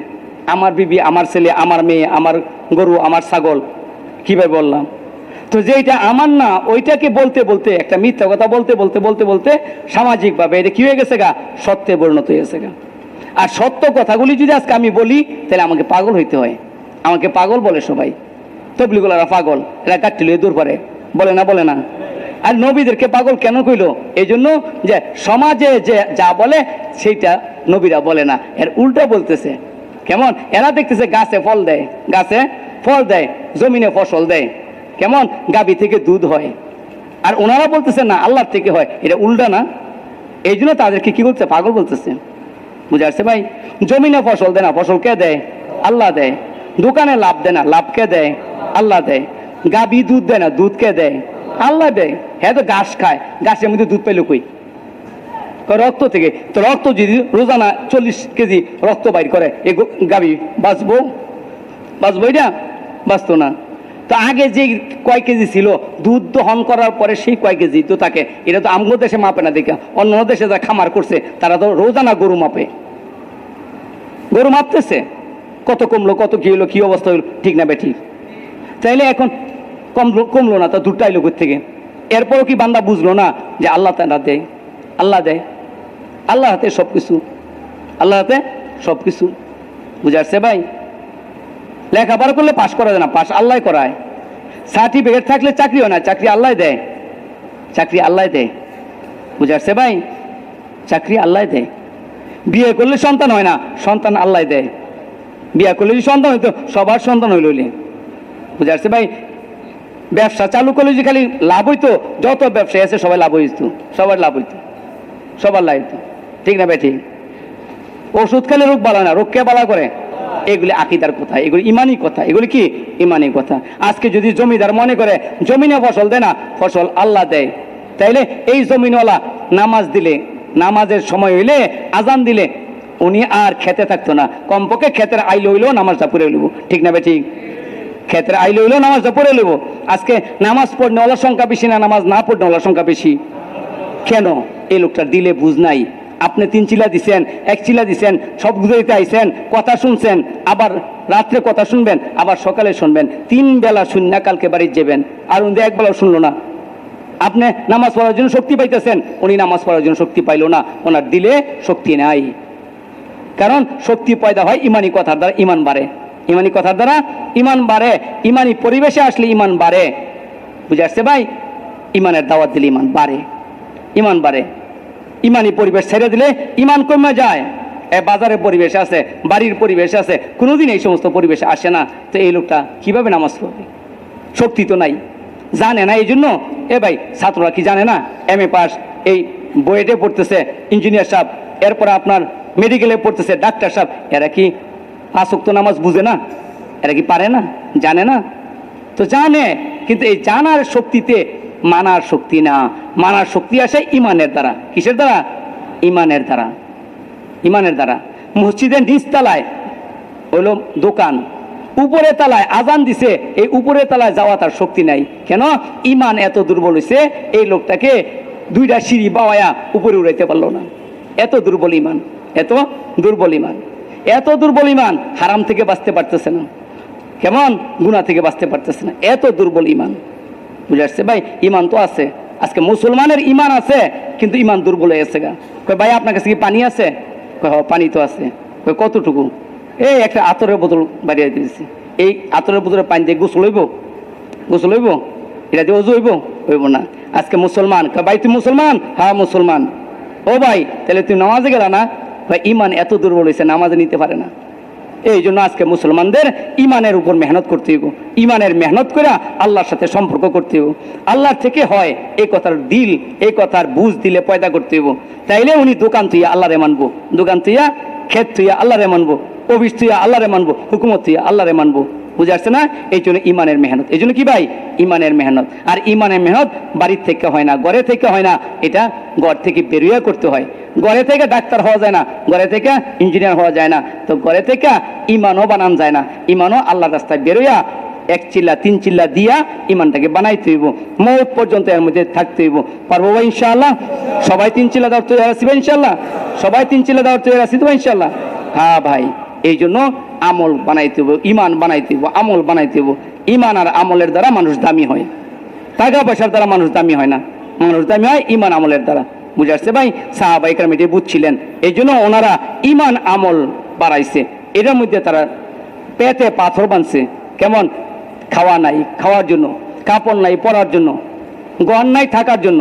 আমার বিবি, আমার ছেলে, আমার মেয়ে, আমার গরু, আমার ছাগল, কিভাবে বললাম? তো যেটা আমার না ওইটাকে বলতে বলতে, একটা মিথ্যা কথা বলতে বলতে বলতে বলতে সামাজিকভাবে এটা কি হয়ে গেছে গা? সত্যে পরিণত হয়ে গেছে গা। আর সত্য কথাগুলি যদি আজকে আমি বলি তাহলে আমাকে পাগল হইতে হয়। আমাকে পাগল বলে সবাই, তবলিগুলারা পাগল, এরা কাটতে লইয়ে দূর করে, বলে না? বলে না? আর নবীদেরকে পাগল কেন কইল? এই জন্য যে সমাজে যে যা বলে সেইটা নবীরা বলে না, এর উল্টা বলতেছে। কেমন? এরা দেখতেছে গাছে ফল দেয়, গাছে ফল দেয়, জমিনে ফসল দেয়, কেমন গাভী থেকে দুধ হয়, আর ওনারা বলতেছে না আল্লাহর থেকে হয়। এটা উল্টা না? এই জন্য তাদেরকে কি বলছে? পাগল বলতেছে। বুঝে আসছে ভাই? জমিনে ফসল দেয় না, ফসল কে দেয়? আল্লাহ দেয়। দোকানে লাভ দেয় না, লাভ কে দেয়? আল্লাহ দেয়। গাভী দুধ দেয় না, দুধ কে দেয়? আল্লাহ দেয়। হ্যাঁ, তো ঘাস খায়, ঘাসের মধ্যে দুধ পাইল কই? রক্ত থেকে। তো রক্ত যদি রোজানা 40 কেজি রক্ত বাইর করে, এই গাভী বাঁচবো? এটা বাঁচতো না। তো আগে যে কয় কেজি ছিল, দুধ দহন করার পরে সেই কয় কেজি তো থাকে। এটা তো আমগো দেশে মাপে না, দেখা অন্য দেশে যা খামার করছে তারা তো রোজানা গরু মাপে, গরু মাপতেছে কত কমলো, কত কি হলো, কি অবস্থা হলো, ঠিক না বেঠিক? তাইলে এখন কমলো না, তা দুধটা এলো কোথা থেকে? এরপরও কি বান্দা বুঝলো না যে আল্লাহ তারা দেয়, আল্লাহ দেয়, আল্লাহ হাতে সব কিছু, আল্লাহ হাতে সব কিছু। বুঝাচ্ছে ভাই? লেখাপড়া করলে পাশ করা যায় না, পাশ আল্লাহ করায়। সার্টিফিকেট থাকলে চাকরি হয় না, চাকরি আল্লাহ দেয়, চাকরি আল্লাহ দেয়। বুঝাচ্ছে ভাই? চাকরি আল্লাহ দেয়। বিয়ে করলে সন্তান হয় না, সন্তান আল্লাহ দেয়। বিয়ে করলে যদি সন্তান হইতো সবার সন্তান হইল, বুঝে আসছে ভাই? ব্যবসা চালু করলে যে খালি লাভ হইতো, যত ব্যবসায়ী আছে সবাই লাভ হইতো, সবার লাভ হইতো, সবার লাভ হইতো, ঠিক না ভাই? ঠিক। ওষুধ খেলে রোগ বালা না, রোগ কে বালা করে? এগুলি আকিদার কথা, এগুলি ইমানি কথা, এগুলি কি ইমানি কথা। আজকে যদি জমিদার মনে করে জমিনে ফসল দেয় না, ফসল আল্লাহ দেয়, তাইলে এই জমিনওয়ালা নামাজ দিলে, নামাজের সময় হইলে আজান দিলে উনি আর খেতে থাকতো না, কমপক্ষে ক্ষেতের আইলে হইলেও নামাজটা পড়ে লইব, ঠিক না ভাই? ঠিক। ক্ষেতের আইলে হইলেও নামাজটা পড়ে লইব। আজকে নামাজ পড়নেওয়ালার সংখ্যা বেশি না নামাজ না পড়নেওয়ালার সংখ্যা বেশি? কেন? এই লোকটার দিলে বুঝ নাই। আপনি 3 চিলা দিছেন, 1 চিলা দিছেন, সব গুজরাইতে আইছেন, কথা শুনছেন, আবার রাত্রে কথা শুনবেন, আবার সকালে শুনবেন, 3 বেলা শুননা কালকে বাড়ি যাবেন, আর উনি 1 বেলা শুনলো না। আপনি নামাজ পড়ার জন্য শক্তি পাইতেছেন, উনি নামাজ পড়ার জন্য শক্তি পাইল না, ওনার দিলে শক্তি নাই। কারণ শক্তি পয়দা হয় ইমানি কথার দ্বারা, ইমান বাড়ে, ইমানি কথার দ্বারা ইমান বাড়ে, ইমানি পরিবেশে আসলে ইমান বাড়ে, বুঝে আসছে ভাই? ইমানের দাওয়াত দিলে ইমান বাড়ে, ইমান বাড়ে। ইমানি পরিবেশ ছেড়ে দিলে ইমান কমে যায়। বাজারের পরিবেশ আছে, বাড়ির পরিবেশ আছে, কোনোদিন এই সমস্ত পরিবেশে আসে না, তো এই লোকটা কিভাবে নামাজ পড়বে? শক্তি তো নাই, জানে না। এই জন্য ভাই ছাত্ররা কি জানে না? MA পাস, এই বুয়েটে পড়তেছে ইঞ্জিনিয়ার সাহেব, এরপরে আপনার মেডিকেলে পড়তেছে ডাক্তার সাহেব, এরা কি 5 ওয়াক্ত নামাজ বুঝে না? এরা কি পারে না? জানে না? তো জানে, কিন্তু এই জানার শক্তিতে মানার শক্তি না। মানার শক্তি আসে ইমানের দ্বারা। কিসের দ্বারা? ইমানের দ্বারা, ইমানের দ্বারা। মসজিদের নিচতলায় হইল দোকান, উপরে তলায় আজান দিছে, এই উপরে তলায় যাওয়া তার শক্তি নাই। কেন? ইমান এত দুর্বল হয়েছে, এই লোকটাকে 2টা সিঁড়ি বাওয়ায়া উপরে উড়াইতে পারলো না। এত দুর্বল ইমান, এত দুর্বল ইমান, এত দুর্বল ইমান। হারাম থেকে বাঁচতে পারতেছে না, কেমন? গুনাহ থেকে বাঁচতে পারতেছে না, এত দুর্বল ইমান, বুঝে আসছে ভাই? ইমান তো আছে, আজকে মুসলমানের ইমান আছে, কিন্তু ইমান দুর্বল হয়ে গেছে গা। কই ভাই আপনার কাছে কি পানি আছে? কই হ, পানি তো আছে। কই কতটুকু? এই একটা আতরের বোতল বাড়িয়ে দিয়েছি, এই আতরের বোতলে পানি দিয়ে গোসল হইব? গোসল হইব? এটা দিয়ে অজু হইব? হইব না। আজকে মুসলমান, কই ভাই তুমি মুসলমান? হ্যাঁ মুসলমান। ও ভাই তাহলে তুমি নামাজে গেলা না? ভাই ইমান এত দুর্বল হয়েছে, নামাজে নিতে পারে না। এই জন্য আজকে মুসলমানদের ইমানের উপর মেহনত করতে হইব, ইমানের মেহনত করে আল্লাহর সাথে সম্পর্ক করতে হইব। আল্লাহর থেকে হয় এই কথার দিল, এই কথার বুঝ দিলে পয়দা করতে হইব। তাইলে উনি দোকান থুইয়া আল্লাহরে মানবো, দোকান থুইয়া ক্ষেত থুইয়া আল্লাহরে মানবো, অফিস থুইয়া আল্লাহরে মানবো, হুকুমত থুইয়া আল্লাহরে মানবো, বুঝে আসছে না? এই জন্য ইমানের মেহনত, এই জন্য কি ভাই? ইমানের মেহনত। আর ইমানের মেহনত বাড়ির থেকে হয় না, ঘরে থেকে হয় না, এটা ঘর থেকে বেরিয়ে করতে হয়। ঘরে থেকে ডাক্তার হওয়া যায় না, ঘরে থেকে ইঞ্জিনিয়ার হওয়া যায় না, তো ঘরে থেকে ইমানও বানান যায় না। ইমানও আল্লাহর রাস্তায় বেরোয়া 1 চিল্লা 3 চিল্লা দিয়া ইমানটাকে বানাইতে হইব, মৌত পর্যন্ত এর মধ্যে থাকতে হইব। পারবো ভাই ইনশাআল্লাহ? সবাই 3 চিল্লা দেওয়ার তৈরি আছি ভাই ইনশাআল্লাহ? সবাই 3 চিল্লা দেওয়ার তৈরি আছি তো ভাই ইনশাআল্লাহ? হ্যাঁ ভাই, এই জন্য আমল বানাইতে হইব, ইমান বানাইতে হইব, আমল বানাইতে হইব। ইমান আর আমলের দ্বারা মানুষ দামি হয়, টাকা পয়সার দ্বারা মানুষ দামি হয় না, মানুষ দামি হয় ইমান আমলের দ্বারা, বুঝে আসছে ভাই? সাহাবায়ে কেরাম এটি বুঝছিলেন, এই জন্য ওনারা ইমান আমল বাড়াইছে। এটার মধ্যে তারা পেটে পাথর বাঁধছে, কেমন? খাওয়া নাই, খাওয়ার জন্য, কাপড় নাই পরার জন্য, ঘর নাই থাকার জন্য।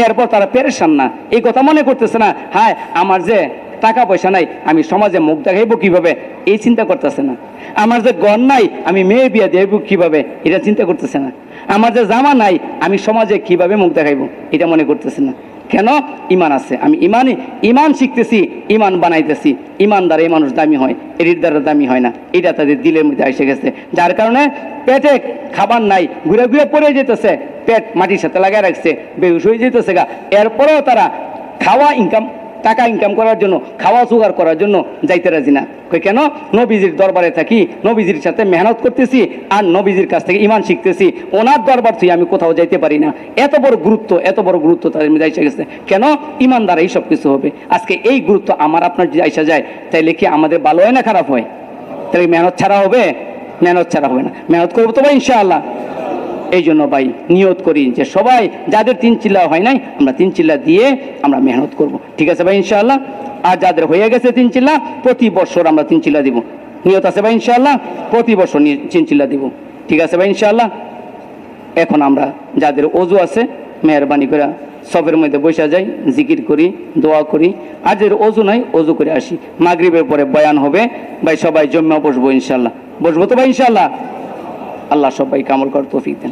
এরপর তারা পেরেশান না, এই কথা মনে করতেছে না, হায় আমার যে টাকা পয়সা নাই, আমি সমাজে মুখ দেখাইবো কিভাবে, এই চিন্তা করতেছে না। আমার যে ঘর নাই, আমি মেয়ে বিয়ে দেব কিভাবে, এটা চিন্তা করতেছে না। আমার যে জামা নাই, আমি সমাজে কিভাবে মুখ দেখাইবো, এটা মনে করতেছে না। কেন? ইমান আছে। আমি ইমান শিখতেছি, ইমান বানাইতেছি। ইমান দ্বারা এই মানুষ দামি হয়, এর দ্বারা দামি হয় না। এটা তাদের দিলের মধ্যে এসে গেছে, যার কারণে পেটে খাবার নাই, ঘুরে ঘুরে পড়ে যেতেছে, পেট মাটির সাথে লাগাই রাখছে, বেহুশ হয়ে যেতেছে গা। এরপরেও তারা টাকা ইনকাম করার জন্য, খাওয়া জোগাড় করার জন্য যাইতে রাজি না। কেন? নবীজির দরবারে থাকি, নবীজির সাথে মেহনত করতেছি, আর নবীজির কাছ থেকে ইমান শিখতেছি, ওনার দরবার থেকে আমি কোথাও যাইতে পারি না। এত বড় গুরুত্ব তাদের মধ্যে এসে গেছে। কেন? ইমান দ্বারা এই সব কিছু হবে। আজকে এই গুরুত্ব আমার আপনার যদি আসা যায়, তাইলে কি আমাদের ভালো হয় না খারাপ হয়? তাহলে মেহনত ছাড়া হবে? মেহনত ছাড়া হবে না। মেহনত করবো তো ভাই ইনশাআল্লাহ। এই জন্য ভাই নিয়ত করি যে সবাই যাদের 3 চিল্লা হয় নাই, আমরা 3 চিল্লা দিয়ে আমরা মেহনত করব, ঠিক আছে ভাই ইনশাআল্লাহ? আর যাদের হয়ে গেছে 3 চিল্লা, প্রতি বছর আমরা 3 চিল্লা দিব, নিয়ত আছে ভাই ইনশাআল্লাহ? প্রতি বছর 3 চিল্লা দিব, ঠিক আছে ভাই ইনশাআল্লাহ? এখন আমরা যাদের ওযু আছে, মেহরবানি করে সবের মধ্যে বসা যাই, জিকির করি, দোয়া করি। আজের অজু নাই, অজু করে আসি। মাগরিবের পরে বয়ান হবে, ভাই সবাই জম্মা বসবো ইনশাল্লাহ। বসবো তো ভাই ইনশাল্লাহ? আল্লাহ সবাইকে আমল করার তৌফিক দেন।